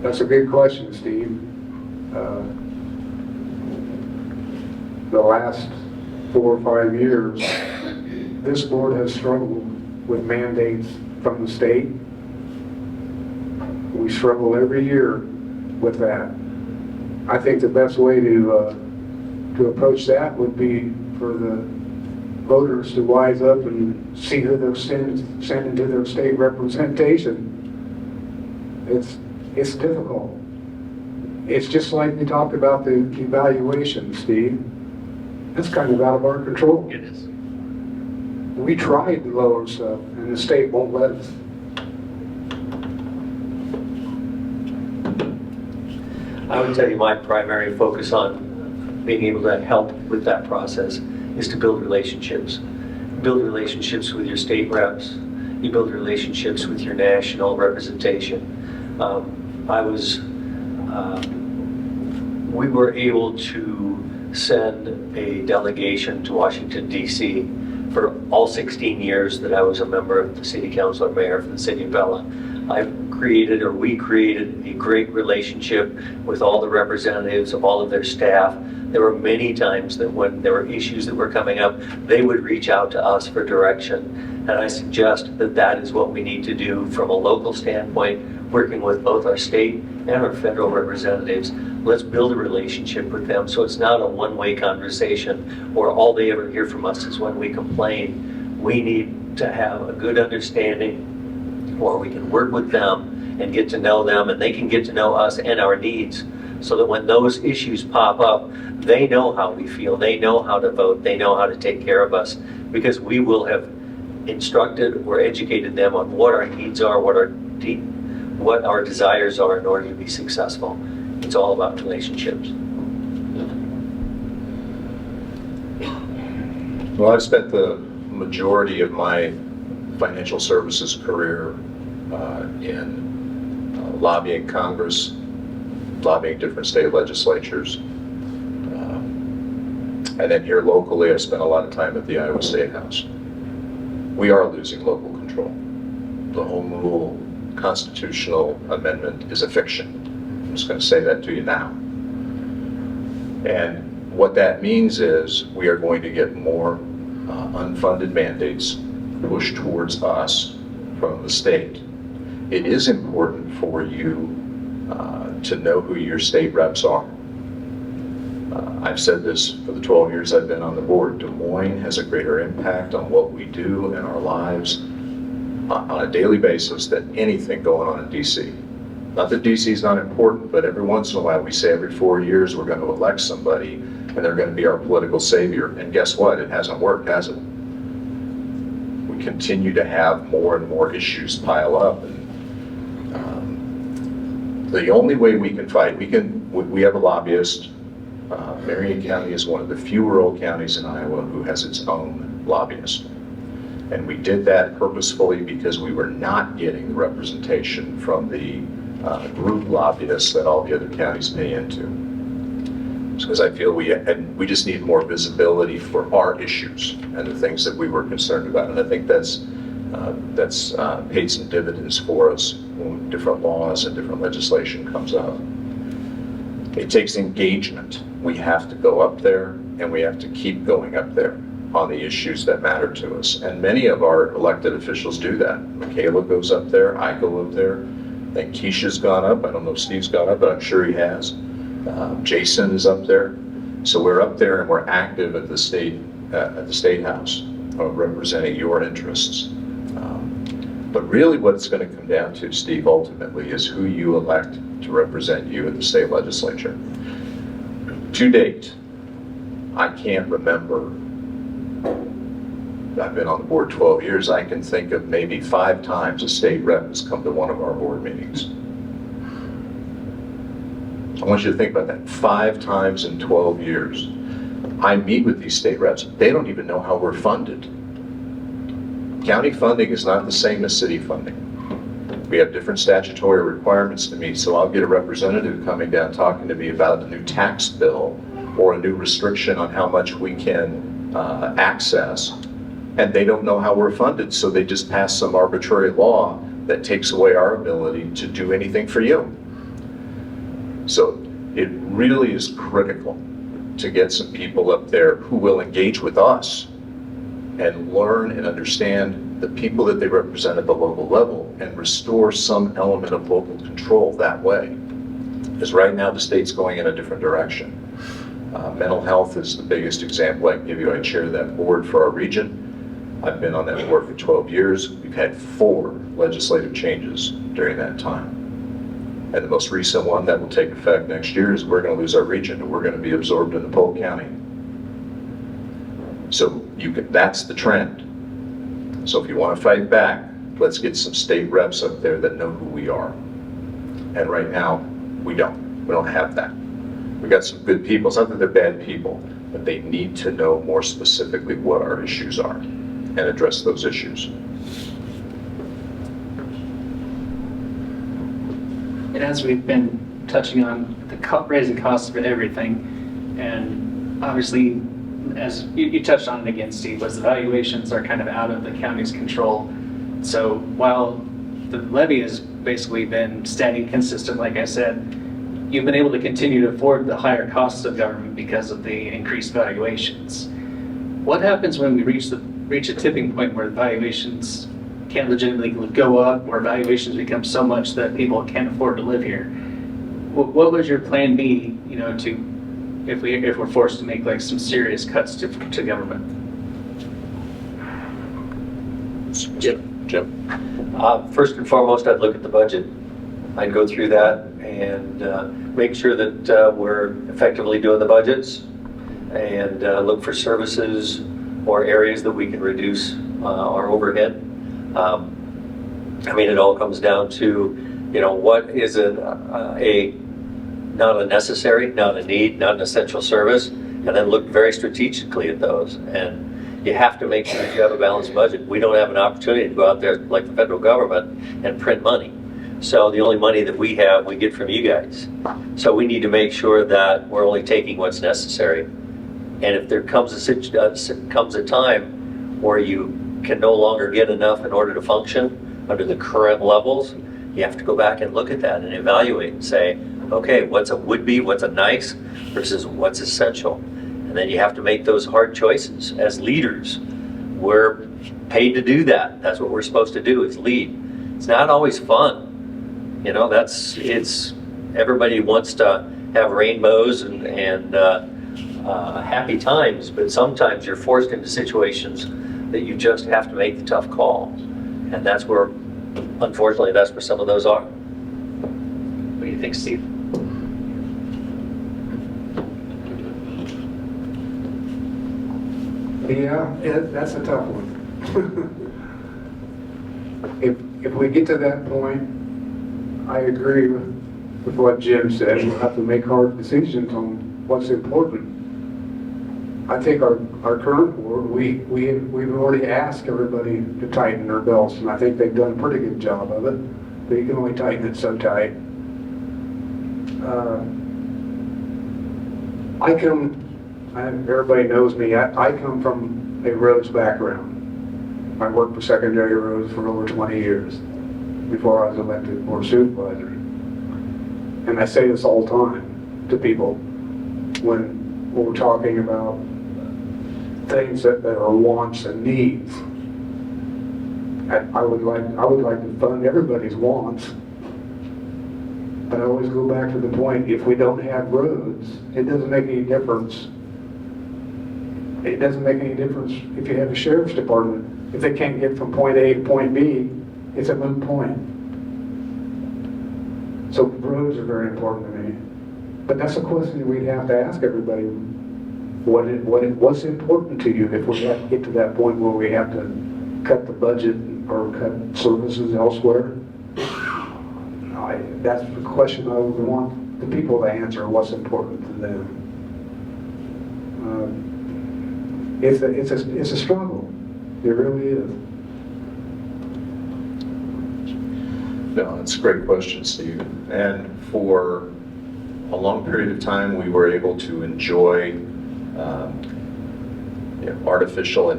That's a good question, Steve. The last 4 or 5 years, this board has struggled with mandates from the state. We struggle every year with that. I think the best way to approach that would be for the voters to wise up and see who they're sending to their state representation. It's difficult. It's just like we talked about the evaluation, Steve. That's kind of out of our control. It is. We tried to lower stuff, and the state won't let us. I would tell you my primary focus on being able to help with that process is to build relationships. Build relationships with your state reps. You build relationships with your national representation. We were able to send a delegation to Washington, D.C. for all 16 years that I was a member of the city council or mayor for the city of Bella. We created a great relationship with all the representatives, all of their staff. There were many times that when there were issues that were coming up, they would reach out to us for direction. And I suggest that that is what we need to do from a local standpoint, working with both our state and our federal representatives. Let's build a relationship with them so it's not a one-way conversation or all they ever hear from us is when we complain. We need to have a good understanding where we can work with them and get to know them, and they can get to know us and our needs, so that when those issues pop up, they know how we feel, they know how to vote, they know how to take care of us, because we will have instructed or educated them on what our needs are, what our desires are in order to be successful. It's all about relationships. Well, I've spent the majority of my financial services career in lobbying Congress, lobbying different state legislatures. And then here locally, I spent a lot of time at the Iowa State House. We are losing local control. The home rule constitutional amendment is a fiction. I'm just going to say that to you now. And what that means is we are going to get more unfunded mandates pushed towards us from the state. It is important for you to know who your state reps are. I've said this for the 12 years I've been on the board. Des Moines has a greater impact on what we do in our lives on a daily basis than anything going on in DC. Not that DC is not important, but every once in a while we say every 4 years we're going to elect somebody and they're going to be our political savior. And guess what? It hasn't worked, has it? We continue to have more and more issues pile up. And the only way we can fight, we have a lobbyist. Marion County is one of the few rural counties in Iowa who has its own lobbyist. And we did that purposefully because we were not getting the representation from the group lobbyists that all the other counties pay into. Because I feel we just need more visibility for our issues and the things that we were concerned about. And I think that's paid some dividends for us when different laws and different legislation comes up. It takes engagement. We have to go up there and we have to keep going up there on the issues that matter to us. And many of our elected officials do that. Michaela goes up there, I go up there. I think Keisha's gone up. I don't know if Steve's gone up, but I'm sure he has. Jason is up there. So we're up there and we're active at the state house, representing your interests. But really what it's going to come down to, Steve, ultimately is who you elect to represent you at the state legislature. To date, I can't remember, I've been on the board 12 years, I can think of maybe 5 times a state rep has come to one of our board meetings. I want you to think about that. 5 times in 12 years. I meet with these state reps. They don't even know how we're funded. County funding is not the same as city funding. We have different statutory requirements to meet, so I'll get a representative coming down talking to me about a new tax bill or a new restriction on how much we can access, and they don't know how we're funded, so they just pass some arbitrary law that takes away our ability to do anything for you. So it really is critical to get some people up there who will engage with us and learn and understand the people that they represent at the local level and restore some element of local control that way. Because right now the state's going in a different direction. Mental health is the biggest example I can give you. I chair that board for our region. I've been on that board for 12 years. We've had 4 legislative changes during that time. And the most recent one that will take effect next year is we're going to lose our region and we're going to be absorbed into Polk County. So that's the trend. So if you want to fight back, let's get some state reps up there that know who we are. And right now, we don't. We don't have that. We got some good people. It's not that they're bad people, but they need to know more specifically what our issues are and address those issues. And as we've been touching on the raising costs of everything, and obviously, as you touched on it again, Steve, was the valuations are kind of out of the county's control. So while the levy has basically been steady, consistent, like I said, you've been able to continue to afford the higher costs of government because of the increased valuations. What happens when we reach a tipping point where the valuations can't legitimately go up, or valuations become so much that people can't afford to live here? What would your plan be, if we're forced to make like some serious cuts to government? Jim? First and foremost, I'd look at the budget. I'd go through that and make sure that we're effectively doing the budgets, and look for services or areas that we can reduce our overhead. I mean, it all comes down to, what is not a necessary, not a need, not an essential service, and then look very strategically at those. And you have to make sure that you have a balanced budget. We don't have an opportunity to go out there like the federal government and print money. So the only money that we have, we get from you guys. So we need to make sure that we're only taking what's necessary. And if there comes a time where you can no longer get enough in order to function under the current levels, you have to go back and look at that and evaluate and say, okay, what's a would-be, what's a nice, versus what's essential. And then you have to make those hard choices. As leaders, we're paid to do that. That's what we're supposed to do, is lead. It's not always fun. Everybody wants to have rainbows and happy times, but sometimes you're forced into situations that you just have to make the tough call. And that's where, unfortunately, that's where some of those are. What do you think, Steve? Yeah, that's a tough one. If we get to that point, I agree with what Jim said. We'll have to make hard decisions on what's important. I think our current board, we've already asked everybody to tighten their belts, and I think they've done a pretty good job of it. But you can only tighten it so tight. Everybody knows me. I come from a roads background. I worked for secondary roads for over 20 years before I was elected board supervisor. And I say this all the time to people when we're talking about things that are wants and needs. I would like to fund everybody's wants, but I always go back to the point: if we don't have roads, it doesn't make any difference. It doesn't make any difference if you have a sheriff's department. If they can't get from point A to point B, it's a moot point. So roads are very important to me. But that's a question we'd have to ask everybody. What's important to you if we have to get to that point where we have to cut the budget or cut services elsewhere? That's the question I would want the people to answer, what's important to them. It's a struggle. It really is. No, that's a great question, Steve. And for a long period of time, we were able to enjoy artificial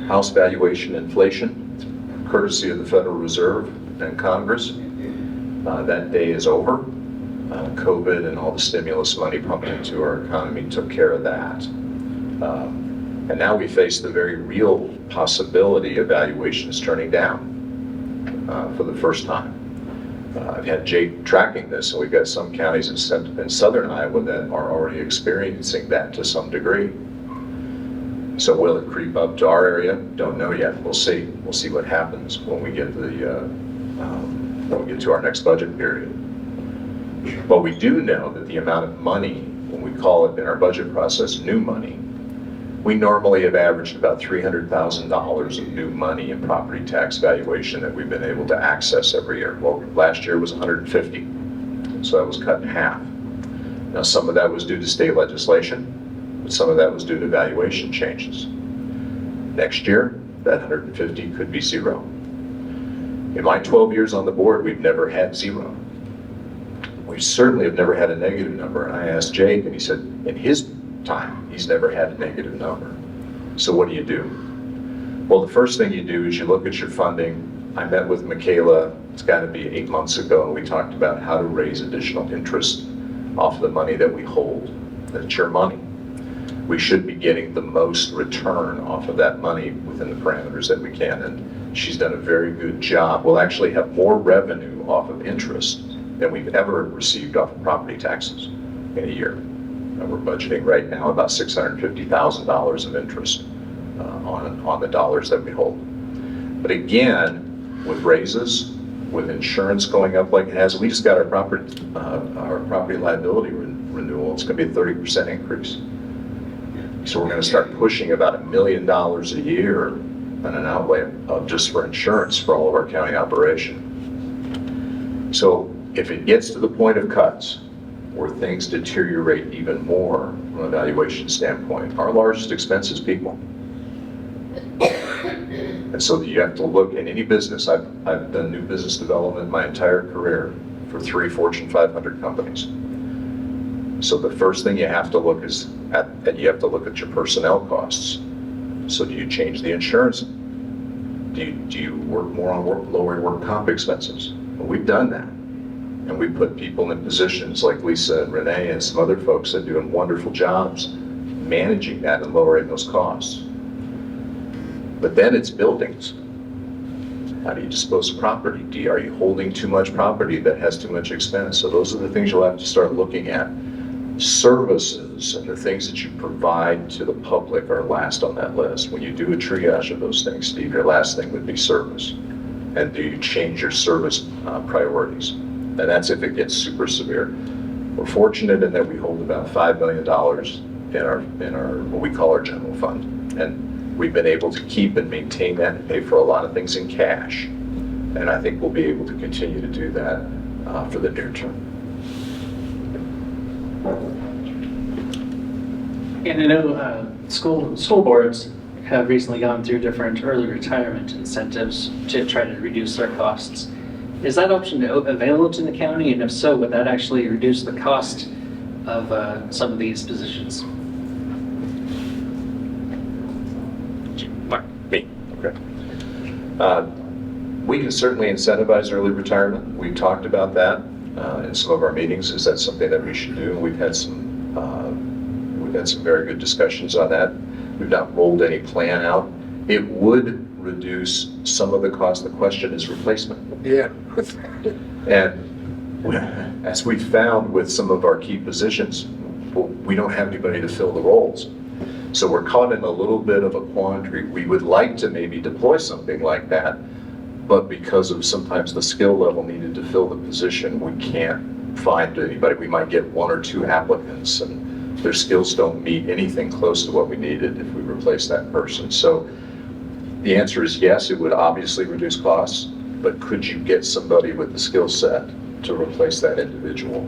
house valuation inflation, courtesy of the Federal Reserve and Congress. That day is over. COVID and all the stimulus money pumped into our economy took care of that. And now we face the very real possibility of valuations turning down for the first time. I've had Jake tracking this, and we've got some counties in southern Iowa that are already experiencing that to some degree. So will it creep up to our area? Don't know yet. We'll see. We'll see what happens when we get to our next budget period. But we do know that the amount of money, when we call it in our budget process new money, we normally have averaged about $300,000 of new money in property tax valuation that we've been able to access every year. Well, last year was 150, so that was cut in half. Now, some of that was due to state legislation, but some of that was due to valuation changes. Next year, that 150 could be zero. In my 12 years on the board, we've never had zero. We certainly have never had a negative number. And I asked Jake, and he said, in his time, he's never had a negative number. So what do you do? Well, the first thing you do is you look at your funding. I met with Michaela, it's got to be 8 months ago, and we talked about how to raise additional interest off of the money that we hold. That's your money. We should be getting the most return off of that money within the parameters that we can, and she's done a very good job. We'll actually have more revenue off of interest than we've ever received off of property taxes in a year. We're budgeting right now about $650,000 of interest on the dollars that we hold. But again, with raises, with insurance going up like it has, we just got our property liability renewal. It's going to be a 30% increase. So we're going to start pushing about $1 million a year and an outlay of just for insurance for all of our county operation. So if it gets to the point of cuts, where things deteriorate even more from a valuation standpoint, our largest expense is people. And so you have to look in any business. I've done new business development my entire career for 3 Fortune 500 companies. So the first thing you have to look is you have to look at your personnel costs. So do you change the insurance? Do you work more on lower work comp expenses? Well, we've done that. And we put people in positions like Lisa and Renee and some other folks that are doing wonderful jobs managing that and lowering those costs. But then it's buildings. How do you dispose of property? Are you holding too much property that has too much expense? So those are the things you'll have to start looking at. Services and the things that you provide to the public are last on that list. When you do a triage of those things, Steve, your last thing would be service. And do you change your service priorities? And that's if it gets super severe. We're fortunate in that we hold about $5 million in our what we call our general fund. And we've been able to keep and maintain that and pay for a lot of things in cash. And I think we'll be able to continue to do that for the near term. And I know school boards have recently gone through different early retirement incentives to try to reduce their costs. Is that option available to the county? And if so, would that actually reduce the cost of some of these positions? Mark? Me. Okay. We can certainly incentivize early retirement. We've talked about that in some of our meetings. Is that something that we should do? We've had some very good discussions on that. We've not rolled any plan out. It would reduce some of the cost. The question is replacement. Yeah. And as we found with some of our key positions, we don't have anybody to fill the roles. So we're caught in a little bit of a quandary. We would like to maybe deploy something like that, but because of sometimes the skill level needed to fill the position, we can't find anybody. We might get 1 or 2 applicants and their skills don't meet anything close to what we needed if we replace that person. So the answer is yes, it would obviously reduce costs, but could you get somebody with the skill set to replace that individual?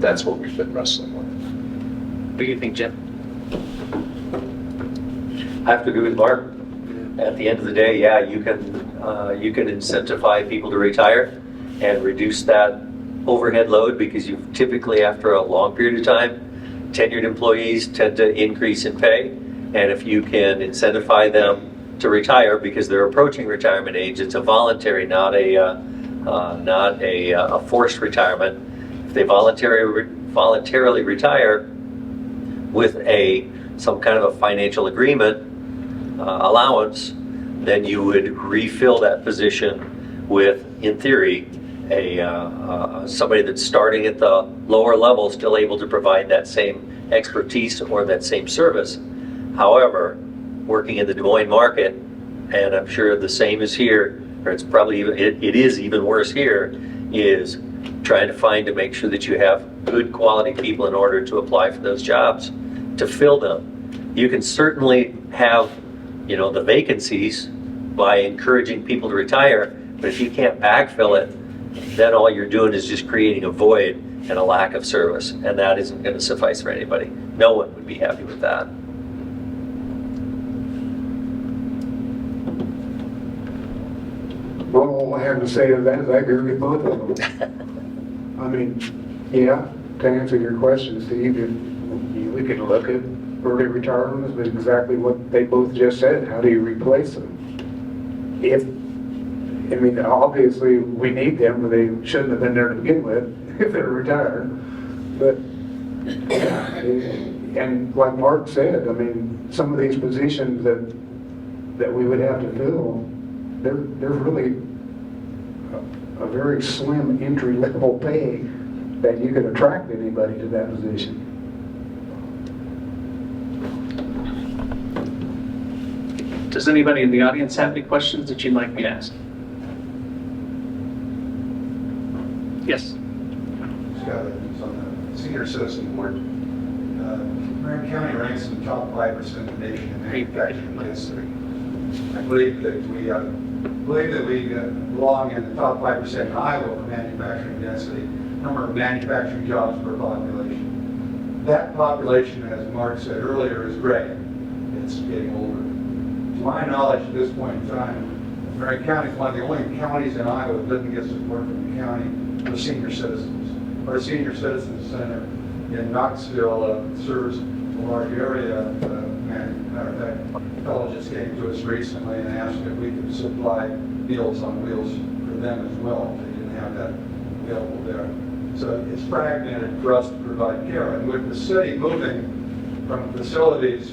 That's what we've been wrestling with. What do you think, Jim? I have to agree with Mark. At the end of the day, yeah, you can incentivize people to retire and reduce that overhead load, because you typically, after a long period of time, tenured employees tend to increase in pay. And if you can incentivize them to retire because they're approaching retirement age, it's a voluntary, not a forced retirement. If they voluntarily retire with some kind of a financial agreement allowance, then you would refill that position with, in theory, somebody that's starting at the lower level, still able to provide that same expertise or that same service. However, working in the Des Moines market, and I'm sure the same is here, or it's probably it is even worse here, is trying to make sure that you have good quality people in order to apply for those jobs, to fill them. You can certainly have, the vacancies by encouraging people to retire, but if you can't backfill it, then all you're doing is just creating a void and a lack of service, and that isn't going to suffice for anybody. No one would be happy with that. Well, all I have to say to that is I agree with both of them. I mean, yeah, to answer your question, Steve, we could look at early retirement, but exactly what they both just said. How do you replace them? Obviously we need them, but they shouldn't have been there to begin with if they're retired. But yeah, and like Mark said, some of these positions that we would have to fill, they're really a very slim entry level pay that you could attract anybody to that position. Does anybody in the audience have any questions that you'd like me to ask? Yes. Scott, it's on the Senior Citizen Board. Marion County ranks in the top 5% of the nation in manufacturing history. I believe that we belong in the top 5% in Iowa for manufacturing density, number of manufacturing jobs per population. That population, as Mark said earlier, is gray. It's getting older. To my knowledge, at this point in time, Marion County is one of the only counties in Iowa that doesn't get support from the county for senior citizens. Our senior citizens center in Knoxville serves a large area. Matter of fact, a fellow just came to us recently and asked if we could supply Meals on Wheels for them as well. They didn't have that available there. So it's fragmented for us to provide care. And with the city moving from facilities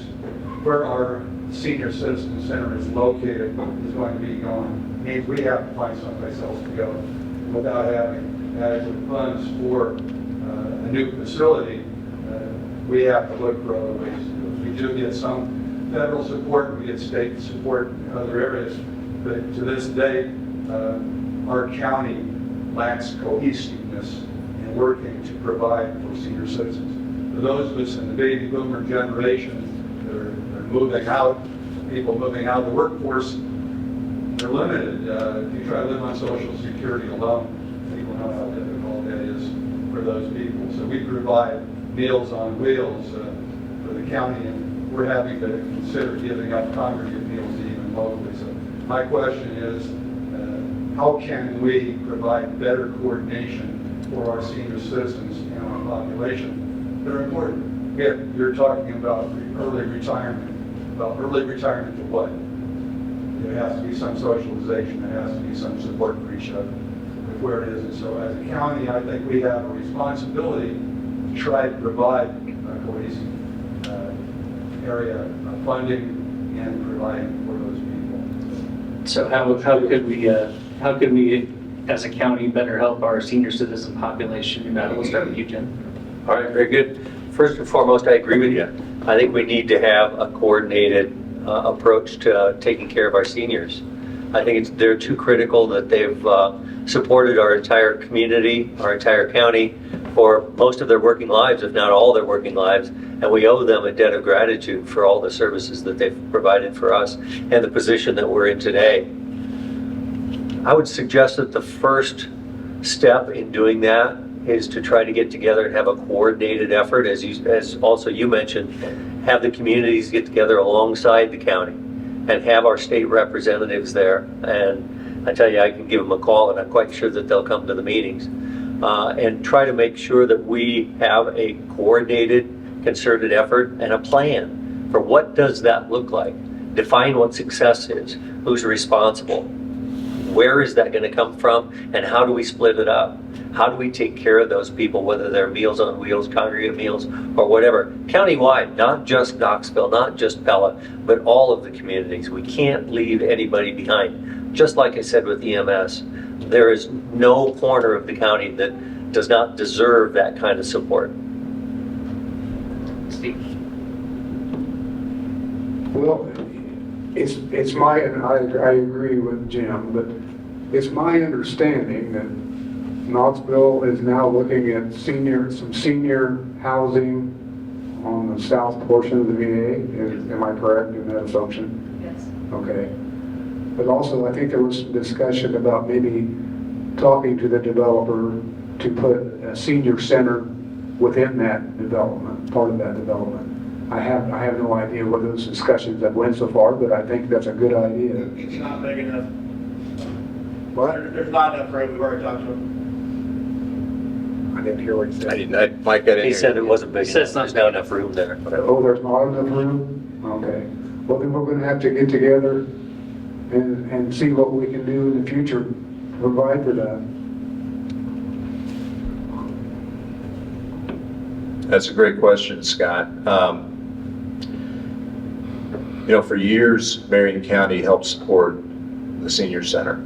where our senior citizen center is located is going to be gone, it means we have to find someplace else to go. Without having adequate funds for a new facility, we have to look for other ways to do it. We do get some federal support, we get state support in other areas, but to this day, our county lacks cohesiveness in working to provide for senior citizens. For those of us in the baby boomer generation that are moving out, people moving out of the workforce, they're limited. If you try to live on Social Security alone, people know how difficult that is for those people. So we provide Meals on Wheels for the county, and we're having to consider giving up congregate meals even locally. So my question is, how can we provide better coordination for our senior citizens and our population that are important? If you're talking about early retirement, to what? There has to be some socialization, there has to be some support for each other with where it is. And so as a county, I think we have a responsibility to try to provide a cohesive area of funding and providing for those people. So how could we as a county better help our senior citizen population? We'll start with you, Jim. All right, very good. First and foremost, I agree with you. I think we need to have a coordinated approach to taking care of our seniors. I think they're too critical that they've supported our entire community, our entire county for most of their working lives, if not all their working lives, and we owe them a debt of gratitude for all the services that they've provided for us and the position that we're in today. I would suggest that the first step in doing that is to try to get together and have a coordinated effort, as also you mentioned, have the communities get together alongside the county and have our state representatives there. And I tell you, I can give them a call and I'm quite sure that they'll come to the meetings and try to make sure that we have a coordinated, concerted effort and a plan for what does that look like. Define what success is, who's responsible, where is that going to come from, and how do we split it up? How do we take care of those people, whether they're Meals on Wheels, congregate meals, or whatever, countywide, not just Knoxville, not just Pella, but all of the communities. We can't leave anybody behind. Just like I said with EMS, there is no corner of the county that does not deserve that kind of support. Steve. Well, it's my, and I agree with Jim, but it's my understanding that Knoxville is now looking at some senior housing on the south portion of the VA. Am I correct in that assumption? Yes. Okay. But also, I think there was some discussion about maybe talking to the developer to put a senior center within that development, part of that development. I have no idea what those discussions have went so far, but I think that's a good idea. It's not big enough. What? There's not enough room. We've already talked to him. I didn't hear what you said. Mike, I didn't He hear said you. it wasn't big He said enough. it's not There's big not enough. enough room there. Oh, there's not enough room? Okay. Well, then we're gonna have to get together and see what we can do in the future to provide for that. That's a great question, Scott. For years, Marion County helped support the senior center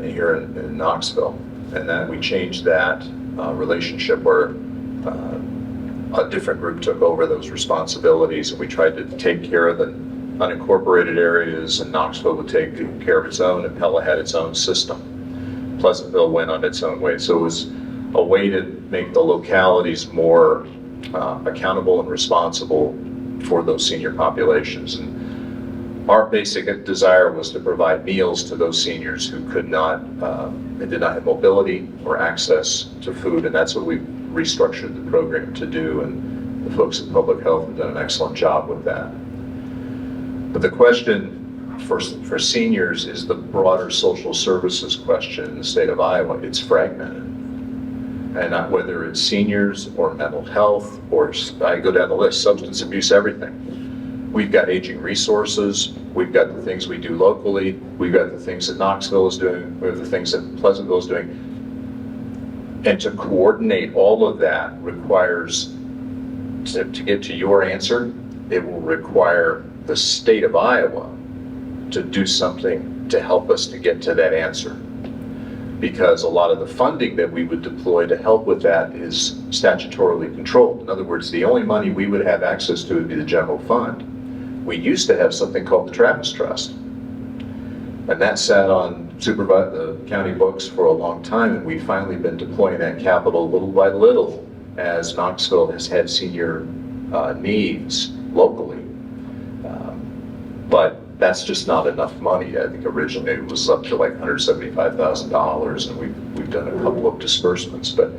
here in Knoxville. And then we changed that relationship where a different group took over those responsibilities, and we tried to take care of the unincorporated areas, and Knoxville would take care of its own, and Pella had its own system. Pleasantville went on its own way. So it was a way to make the localities more accountable and responsible for those senior populations. And Our basic desire was to provide meals to those seniors who could not, and did not have mobility or access to food, and that's what we restructured the program to do, and the folks at Public Health have done an excellent job with that. But the question for seniors is the broader social services question in the state of Iowa. It's fragmented. And not whether it's seniors or mental health, or I go down the list, substance abuse, everything. We've got aging resources, we've got the things we do locally, we've got the things that Knoxville is doing, we have the things that Pleasantville is doing. And to coordinate all of that requires, to get to your answer, it will require the state of Iowa to do something to help us to get to that answer. Because a lot of the funding that we would deploy to help with that is statutorily controlled. In other words, the only money we would have access to would be the general fund. We used to have something called the Travis Trust. And that sat on the county books for a long time, and we've finally been deploying that capital little by little as Knoxville has had senior needs locally. But that's just not enough money. I think originally it was up to like $175,000, and we've done a couple of disbursements. But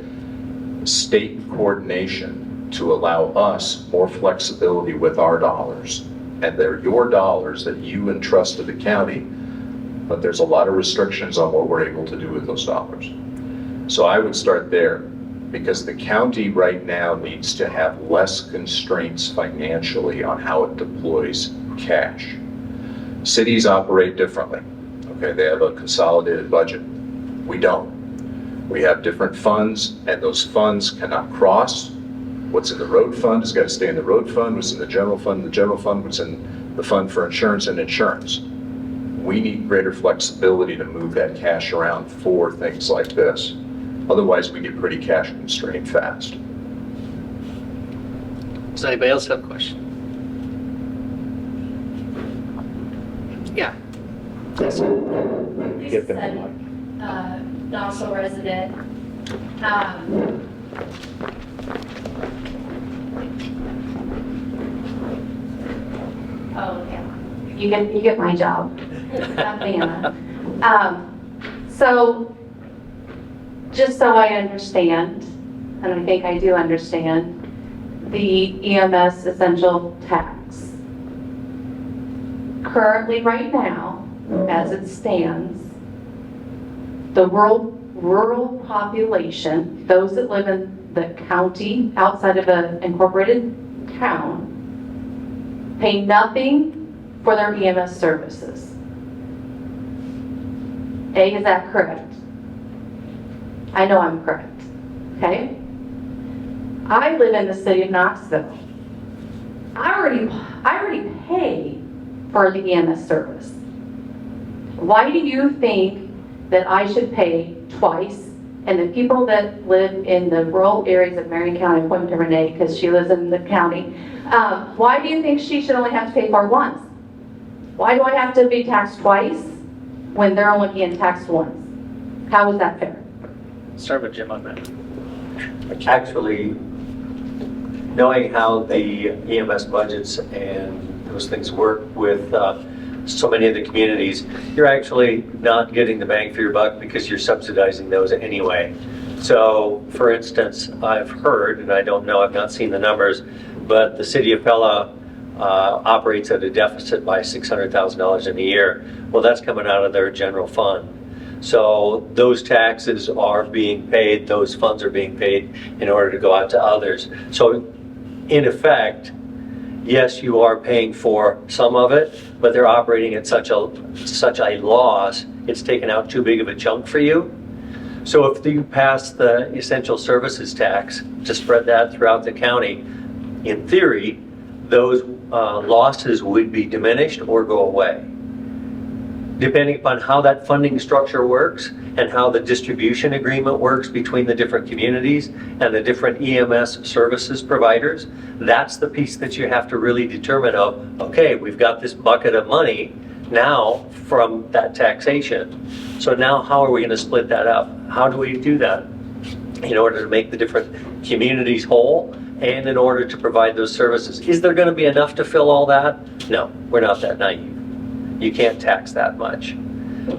state coordination to allow us more flexibility with our dollars, and they're your dollars that you entrust to the county, but there's a lot of restrictions on what we're able to do with those dollars. So I would start there, because the county right now needs to have less constraints financially on how it deploys cash. Cities operate differently. Okay, they have a consolidated budget. We don't. We have different funds, and those funds cannot cross. What's in the road fund has got to stay in the road fund. What's in the general fund, what's in the fund for insurance and insurance. We need greater flexibility to move that cash around for things like this. Otherwise, we get pretty cash constrained fast. Does anybody else have a question? Yeah. Yes, sir. This is a Knoxville resident. Oh, yeah. You get my job. I'm Anna. So, just so I understand, and I think I do understand, the EMS essential tax. Currently, right now, as it stands, the rural population, those that live in the county outside of an incorporated town, pay nothing for their EMS services. A, is that correct? I know I'm correct, okay? I live in the city of Knoxville. I already pay for the EMS service. Why do you think that I should pay twice, and the people that live in the rural areas of Marion County, point to Renee because she lives in the county, why do you think she should only have to pay for once? Why do I have to be taxed twice when they're only being taxed once? How is that fair? Start with Jim on that. Actually, knowing how the EMS budgets and those things work with so many of the communities, you're actually not getting the bang for your buck because you're subsidizing those anyway. So, for instance, I've heard, and I don't know, I've not seen the numbers, but the city of Pella operates at a deficit by $600,000 in a year. Well, that's coming out of their general fund. So those taxes are being paid, those funds are being paid in order to go out to others. So in effect, yes, you are paying for some of it, but they're operating at such a loss, it's taken out too big of a chunk for you. So if you pass the essential services tax to spread that throughout the county, in theory, those losses would be diminished or go away. Depending upon how that funding structure works and how the distribution agreement works between the different communities and the different EMS services providers, that's the piece that you have to really determine of, okay, we've got this bucket of money now from that taxation. So now how are we going to split that up? How do we do that in order to make the different communities whole and in order to provide those services? Is there going to be enough to fill all that? No, we're not that naive. You can't tax that much.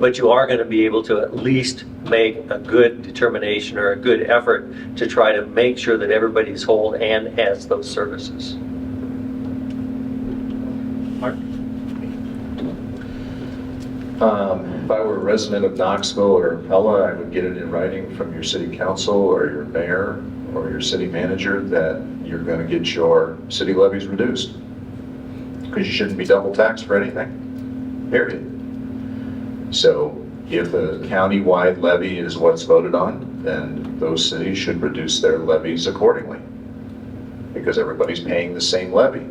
But you are going to be able to at least make a good determination or a good effort to try to make sure that everybody's whole and has those services. Mark? If I were a resident of Knoxville or Pella, I would get it in writing from your city council or your mayor or your city manager that you're going to get your city levies reduced. Because you shouldn't be double taxed for anything, period. So if a county-wide levy is what's voted on, then those cities should reduce their levies accordingly, because everybody's paying the same levy.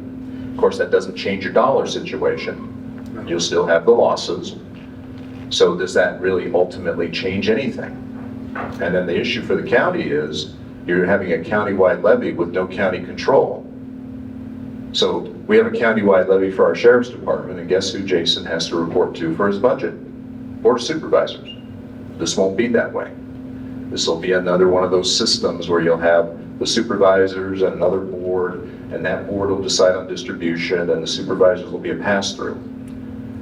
Of course, that doesn't change your dollar situation. You'll still have the losses. So does that really ultimately change anything? And then the issue for the county is you're having a county-wide levy with no county control. So we have a county-wide levy for our sheriff's department, and guess who Jason has to report to for his budget? Board of Supervisors. This won't be that way. This will be another one of those systems where you'll have the supervisors and another board, and that board will decide on distribution, and the supervisors will be a pass-through.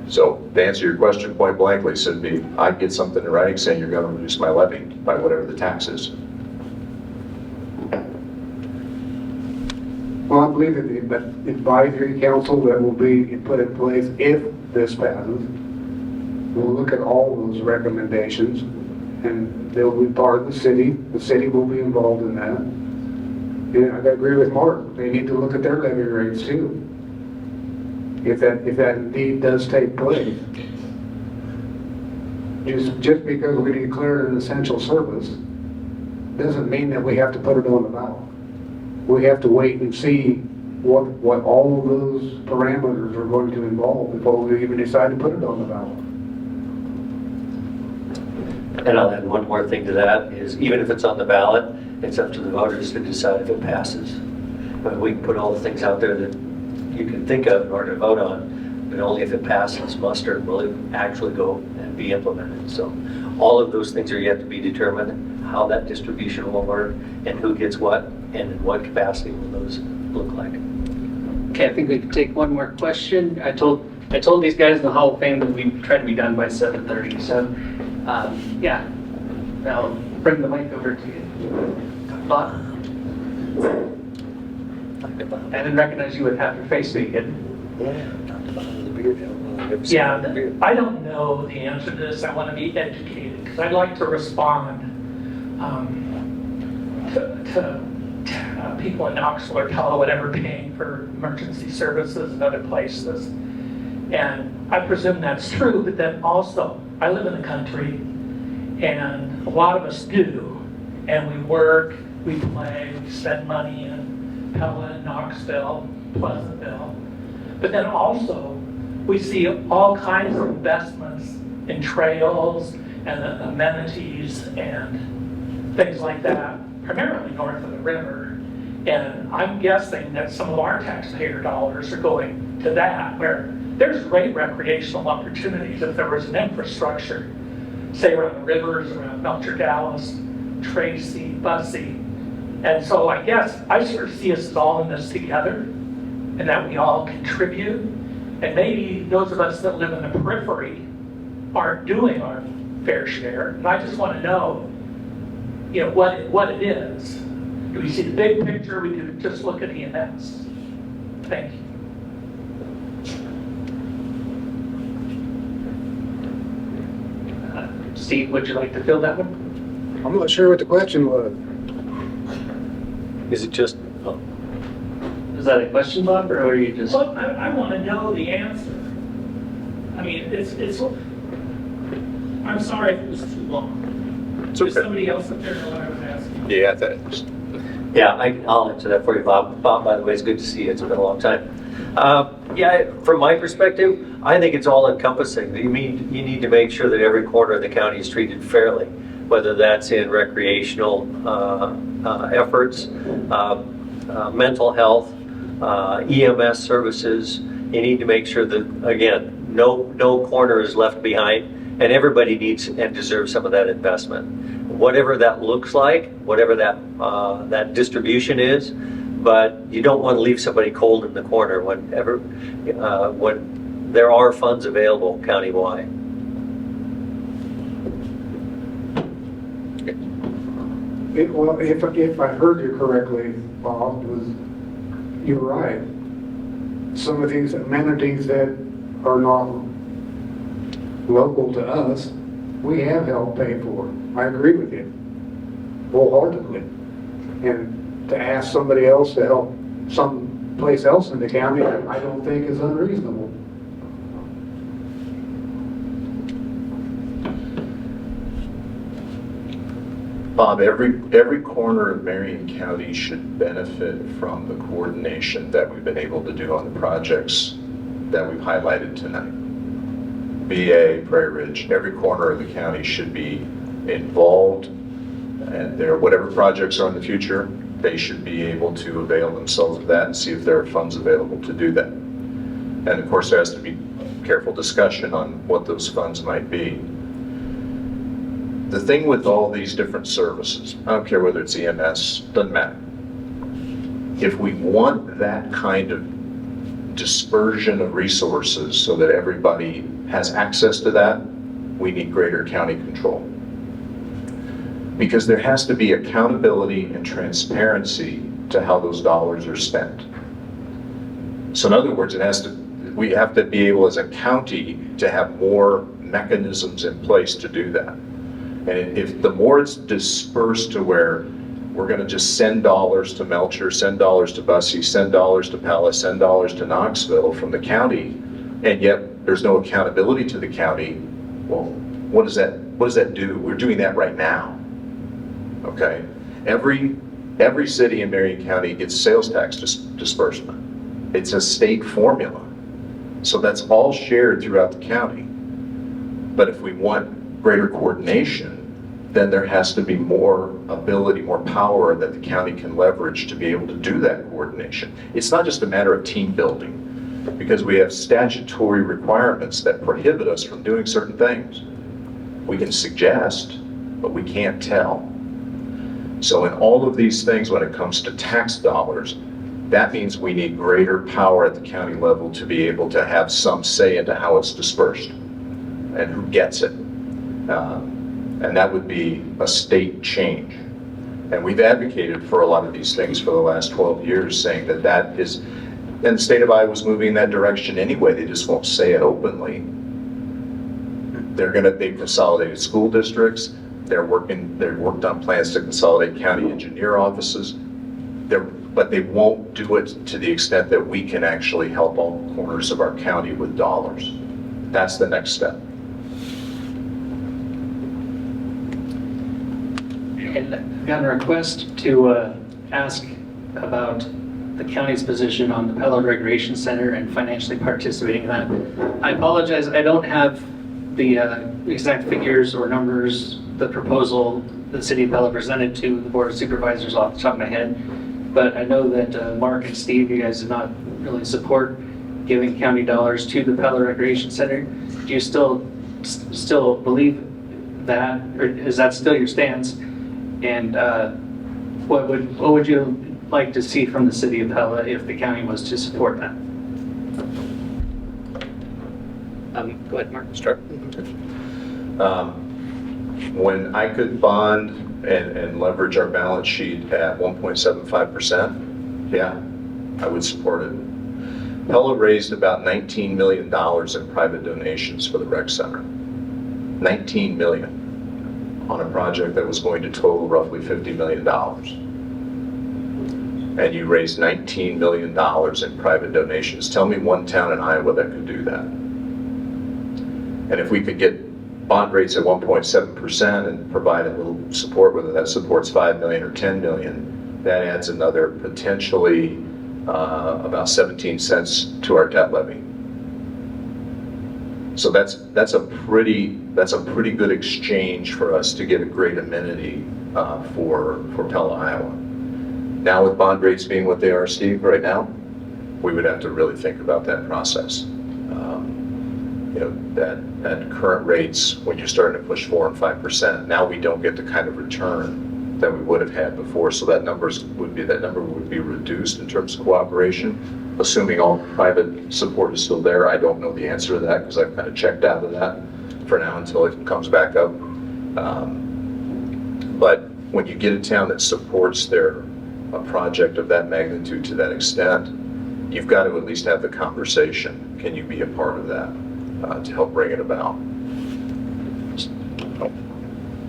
So to answer your question point blankly, should be I'd get something in writing saying you're going to reduce my levy by whatever the tax is. Well, I believe that the advisory council that will be put in place if this passes will look at all those recommendations, and they'll be part of the city. The city will be involved in that. And I agree with Mark. They need to look at their levy rates too. If that indeed does take place. Just because we declare it an essential service doesn't mean that we have to put it on the ballot. We have to wait and see what all of those parameters are going to involve before we even decide to put it on the ballot. And I'll add one more thing to that, is even if it's on the ballot, it's up to the voters to decide if it passes. But we can put all the things out there that you can think of in order to vote on, but only if it passes muster will it actually go and be implemented. So all of those things are yet to be determined, how that distribution will work, and who gets what, and in what capacity will those look like. Okay, I think we can take one more question. I told these guys in the Hall of Fame that we tried to be done by 7:30, so yeah, I'll bring the mic over to you. Bob? I didn't recognize you with half your face being hidden. Yeah, I don't know the answer to this. I want to be educated because I'd like to respond to people in Knoxville or Pella, whatever, paying for emergency services and other places. And I presume that's true, but then also, I live in the country, and a lot of us do, and we work, we play, we spend money in Pella, Knoxville, Pleasantville. But then also, we see all kinds of investments in trails and amenities and things like that, primarily north of the river. And I'm guessing that some of our taxpayer dollars are going to that, where there's great recreational opportunities if there was an infrastructure, say around the rivers, around Melcher, Dallas, Tracy, Bussy. And so I guess I sort of see us all in this together, and that we all contribute. And maybe those of us that live in the periphery aren't doing our fair share. And I just want to know, you know, what it is. Do we see the big picture? We do just look at EMS. Thank you. Steve, would you like to fill that one? I'm not sure what the question was. Is it just, Is that a question, Bob, or are you just? Well, I want to know the answer. I mean, it's. I'm sorry if it was too long. It's Does okay. somebody else up there know what I was asking? Yeah, thanks. yeah, I'll answer that for you, Bob. Bob, by the way, it's good to see you. It's been a long time. Yeah, from my perspective, I think it's all encompassing. You need to make sure that every corner of the county is treated fairly, whether that's in recreational efforts, mental health, EMS services. You need to make sure that, again, no corner is left behind, and everybody needs and deserves some of that investment. Whatever that looks like, whatever that distribution is, but you don't want to leave somebody cold in the corner when there are funds available countywide. Well, if I heard you correctly, Bob, you're right. Some of these amenities that are not local to us, we have helped pay for. I agree with you wholeheartedly. And to ask somebody else to help someplace else in the county, I don't think is unreasonable. Bob, every corner of Marion County should benefit from the coordination that we've been able to do on the projects that we've highlighted tonight. VA, Prairie Ridge, every corner of the county should be involved, and whatever projects are in the future, they should be able to avail themselves of that and see if there are funds available to do that. And of course, there has to be careful discussion on what those funds might be. The thing with all these different services, I don't care whether it's EMS, doesn't matter. If we want that kind of dispersion of resources so that everybody has access to that, we need greater county control. Because there has to be accountability and transparency to how those dollars are spent. So in other words, we have to be able as a county to have more mechanisms in place to do that. And if the more it's dispersed to where we're going to just send dollars to Melcher, send dollars to Bussey, send dollars to Pella, send dollars to Knoxville from the county, and yet there's no accountability to the county, well, what does that do? We're doing that right now. Okay? Every city in Marion County gets sales tax disbursement. It's a state formula. So that's all shared throughout the county. But if we want greater coordination, then there has to be more ability, more power that the county can leverage to be able to do that coordination. It's not just a matter of team building, because we have statutory requirements that prohibit us from doing certain things. We can suggest, but we can't tell. So in all of these things, when it comes to tax dollars, that means we need greater power at the county level to be able to have some say into how it's dispersed and who gets it. And that would be a state change. And we've advocated for a lot of these things for the last 12 years, saying that is, and the state of Iowa is moving in that direction anyway, they just won't say it openly. They've consolidated school districts, they've worked on plans to consolidate county engineer offices, but they won't do it to the extent that we can actually help all corners of our county with dollars. That's the next step. And I've gotten a request to ask about the county's position on the Pella Recreation Center and financially participating in that. I apologize, I don't have the exact figures or numbers, the proposal the city of Pella presented to the Board of Supervisors off the top of my head, but I know that Mark and Steve, you guys did not really support giving county dollars to the Pella Recreation Center. Do you still believe that, or is that still your stance? And what would you like to see from the city of Pella if the county was to support that? Go ahead, Mark. Start. When I could bond and leverage our balance sheet at 1.75%, yeah, I would support it. Pella raised about $19 million in private donations for the rec center. $19 million. On a project that was going to total roughly $50 million. And you raised $19 million in private donations. Tell me one town in Iowa that could do that. And if we could get bond rates at 1.7% and provide a little support, whether that supports 5 million or 10 million, that adds another potentially about 17 cents to our debt levy. So that's a pretty good exchange for us to get a great amenity for Pella, Iowa. Now with bond rates being what they are, Steve, right now, we would have to really think about that process. At current rates, when you're starting to push 4 and 5%, now we don't get the kind of return that we would have had before. So that number would be reduced in terms of cooperation. assuming all private support is still there. I don't know the answer to that because I've kind of checked out of that for now until it comes back up. But when you get a town that supports a project of that magnitude to that extent, you've got to at least have the conversation. Can you be a part of that to help bring it about?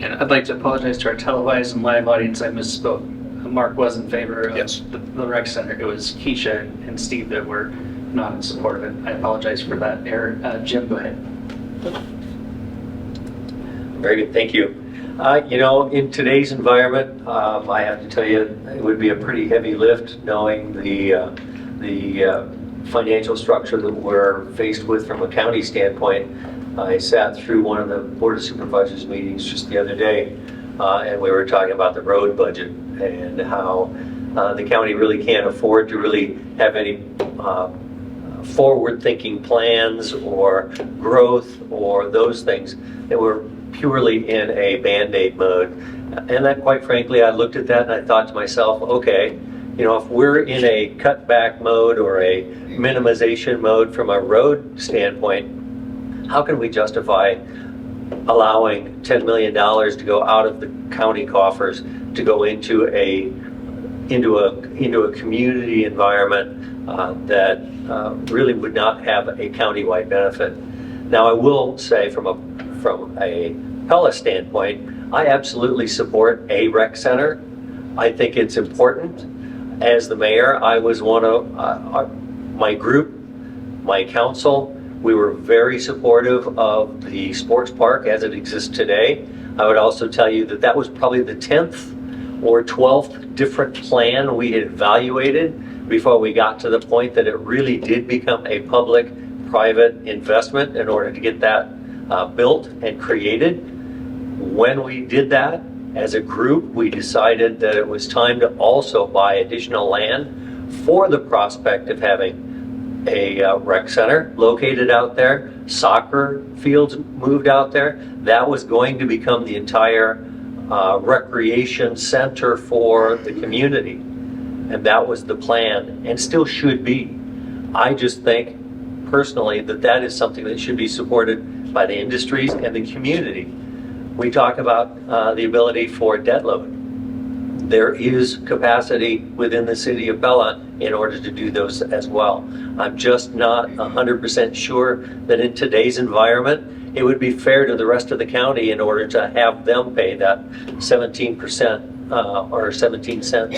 And I'd like to apologize to our televised and live audience. I misspoke. Mark was in favor of Yes. the rec center. It was Keisha and Steve that were not in support of it. I apologize for that error. Jim, go ahead. Very good, thank you. In today's environment, I have to tell you, it would be a pretty heavy lift knowing the financial structure that we're faced with from a county standpoint. I sat through one of the Board of Supervisors meetings just the other day, and we were talking about the road budget and how the county really can't afford to really have any forward-thinking plans or growth or those things. That we're purely in a Band-Aid mode. And that, quite frankly, I looked at that and I thought to myself, okay, if we're in a cutback mode or a minimization mode from a road standpoint, how can we justify allowing $10 million to go out of the county coffers to go into a community environment that really would not have a countywide benefit? Now, I will say from a Pella standpoint, I absolutely support a rec center. I think it's important. As the mayor, I was one of my group, my council, we were very supportive of the sports park as it exists today. I would also tell you that was probably the 10th or 12th different plan we had evaluated before we got to the point that it really did become a public-private investment in order to get that built and created. When we did that, as a group, we decided that it was time to also buy additional land for the prospect of having a rec center located out there, soccer fields moved out there. That was going to become the entire recreation center for the community. And that was the plan, and still should be. I just think, personally, that is something that should be supported by the industries and the community. We talk about the ability for debt load. There is capacity within the city of Bella in order to do those as well. I'm just not 100% sure that in today's environment, it would be fair to the rest of the county in order to have them pay that 17% or 17 cents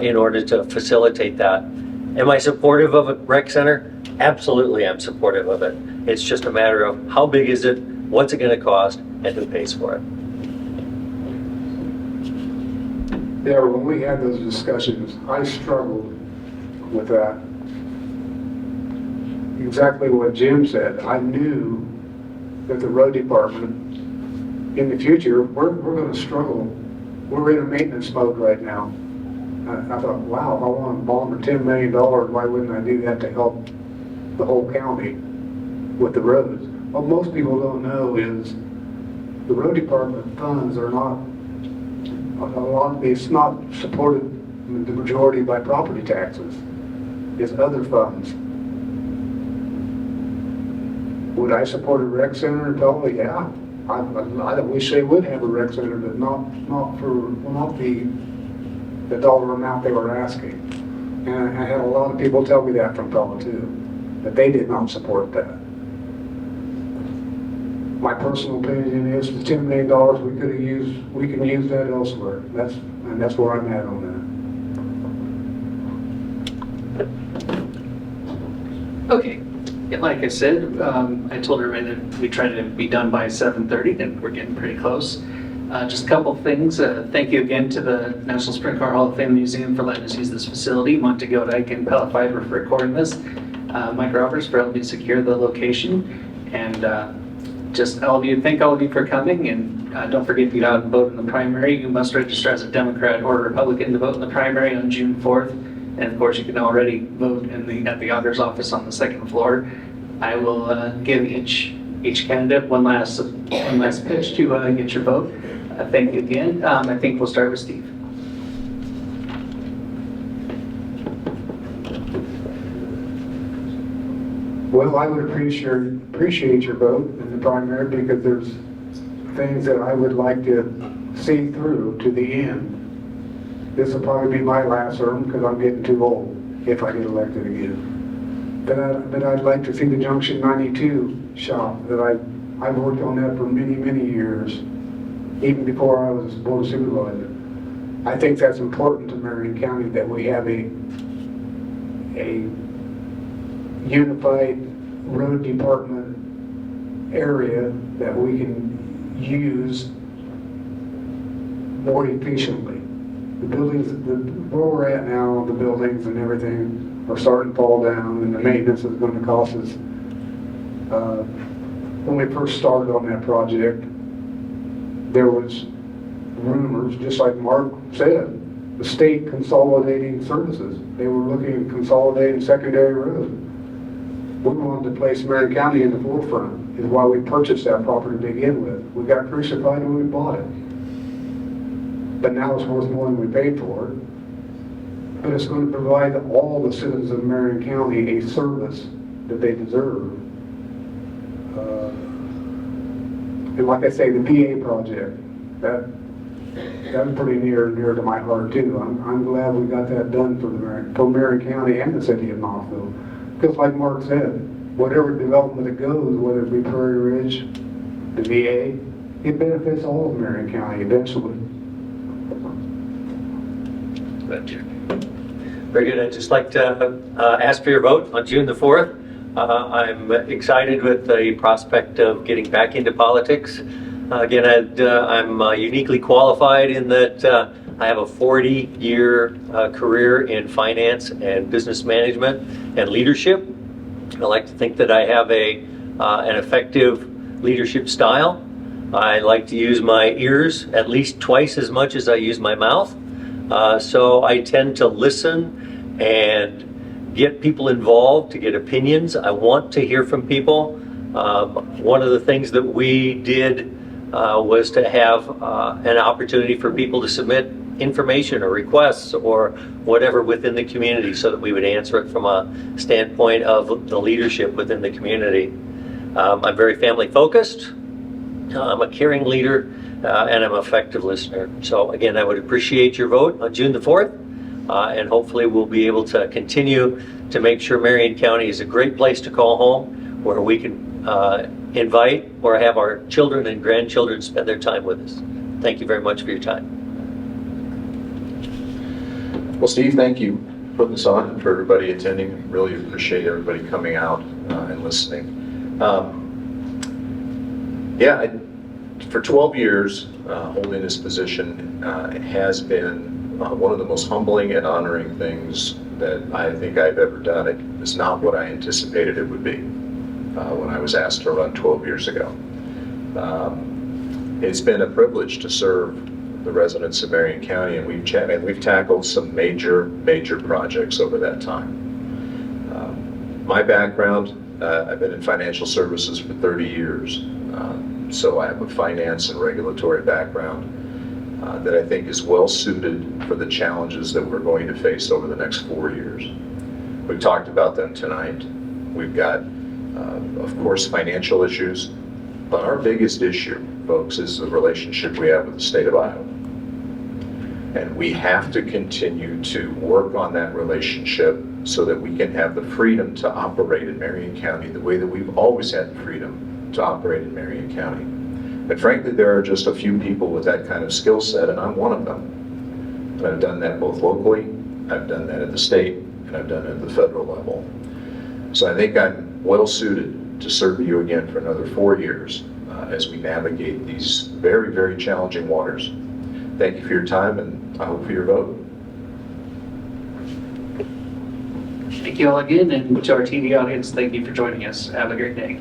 in order to facilitate that. Am I supportive of a rec center? Absolutely, I'm supportive of it. It's just a matter of how big is it, what's it going to cost, and who pays for it. Yeah, when we had those discussions, I struggled with that. Exactly what Jim said. I knew that the road department, in the future, we're going to struggle. We're in a maintenance mode right now. I thought, wow, if I want to bond for $10 million, why wouldn't I do that to help the whole county with the roads? What most people don't know is the road department funds are not, it's not supported the majority by property taxes. It's other funds. Would I support a rec center? Totally, yeah. I wish they would have a rec center, but not the dollar amount they were asking. And I had a lot of people tell me that from Pella too, that they did not support that. My personal opinion is the $10 million we can use that elsewhere. That's where I'm at on that. Okay. Yeah, like I said, I told everybody that we tried to be done by 7:30, and we're getting pretty close. Just a couple things. Thank you again to the National Sprint Car Hall of Fame Museum for letting us use this facility, Montego Dyke and Pella Fiber for recording this, Mike Roberts for helping me secure the location, and just all of you, thank all of you for coming, and don't forget to get out and vote in the primary. You must register as a Democrat or Republican to vote in the primary on June 4th. And of course, you can already vote at the auditor's office on the second floor. I will give each candidate one last pitch to get your vote. Thank you again. I think we'll start with Steve. Well, I would appreciate your vote in the primary because there's things that I would like to see through to the end. This will probably be my last term because I'm getting too old if I get elected again. But I'd like to see the Junction 92 shop that I've worked on that for many, many years, even before I was board supervisor. I think that's important to Marion County that we have a unified road department area that we can use more efficiently. The buildings, where we're at now, the buildings and everything are starting to fall down, and the maintenance is going to cost us. When we first started on that project, there was rumors, just like Mark said, the state consolidating services. They were looking at consolidating secondary roads. We wanted to place Marion County in the forefront, is why we purchased that property to begin with. We got crucified when we bought it. But now it's worth more than we paid for it. But it's going to provide all the citizens of Marion County a service that they deserve. And like I say, the VA project, that's pretty near to my heart too. I'm glad we got that done for Marion County and the city of Knoxville. Because like Mark said, whatever development it goes, whether it be Prairie Ridge, the VA, it benefits all of Marion County eventually. Very good. I'd just like to ask for your vote on June the 4th. I'm excited with the prospect of getting back into politics. Again, I'm uniquely qualified in that I have a 40-year career in finance and business management and leadership. I like to think that I have an effective leadership style. I like to use my ears at least twice as much as I use my mouth. So I tend to listen and get people involved, to get opinions. I want to hear from people. One of the things that we did was to have an opportunity for people to submit information or requests or whatever within the community so that we would answer it from a standpoint of the leadership within the community. I'm very family focused. I'm a caring leader and I'm an effective listener. So again, I would appreciate your vote on June the 4th. And hopefully we'll be able to continue to make sure Marion County is a great place to call home, where we can invite or have our children and grandchildren spend their time with us. Thank you very much for your time. Well, Steve, thank you for putting this on and for everybody attending. Really appreciate everybody coming out and listening. For 12 years, holding this position, it has been one of the most humbling and honoring things that I think I've ever done. It is not what I anticipated it would be when I was asked to run 12 years ago. It's been a privilege to serve the residents of Marion County, and we've tackled some major projects over that time. My background, I've been in financial services for 30 years, so I have a finance and regulatory background that I think is well suited for the challenges that we're going to face over the next 4 years. We've talked about them tonight. We've got, of course, financial issues, but our biggest issue, folks, is the relationship we have with the state of Iowa. And we have to continue to work on that relationship so that we can have the freedom to operate in Marion County the way that we've always had the freedom to operate in Marion County. And frankly, there are just a few people with that kind of skill set, and I'm one of them. And I've done that both locally, I've done that at the state, and I've done it at the federal level. So I think I'm well suited to serve you again for another 4 years as we navigate these very challenging waters. Thank you for your time, and I hope for your vote. Thank you all again, and to our TV audience, thank you for joining us. Have a great day.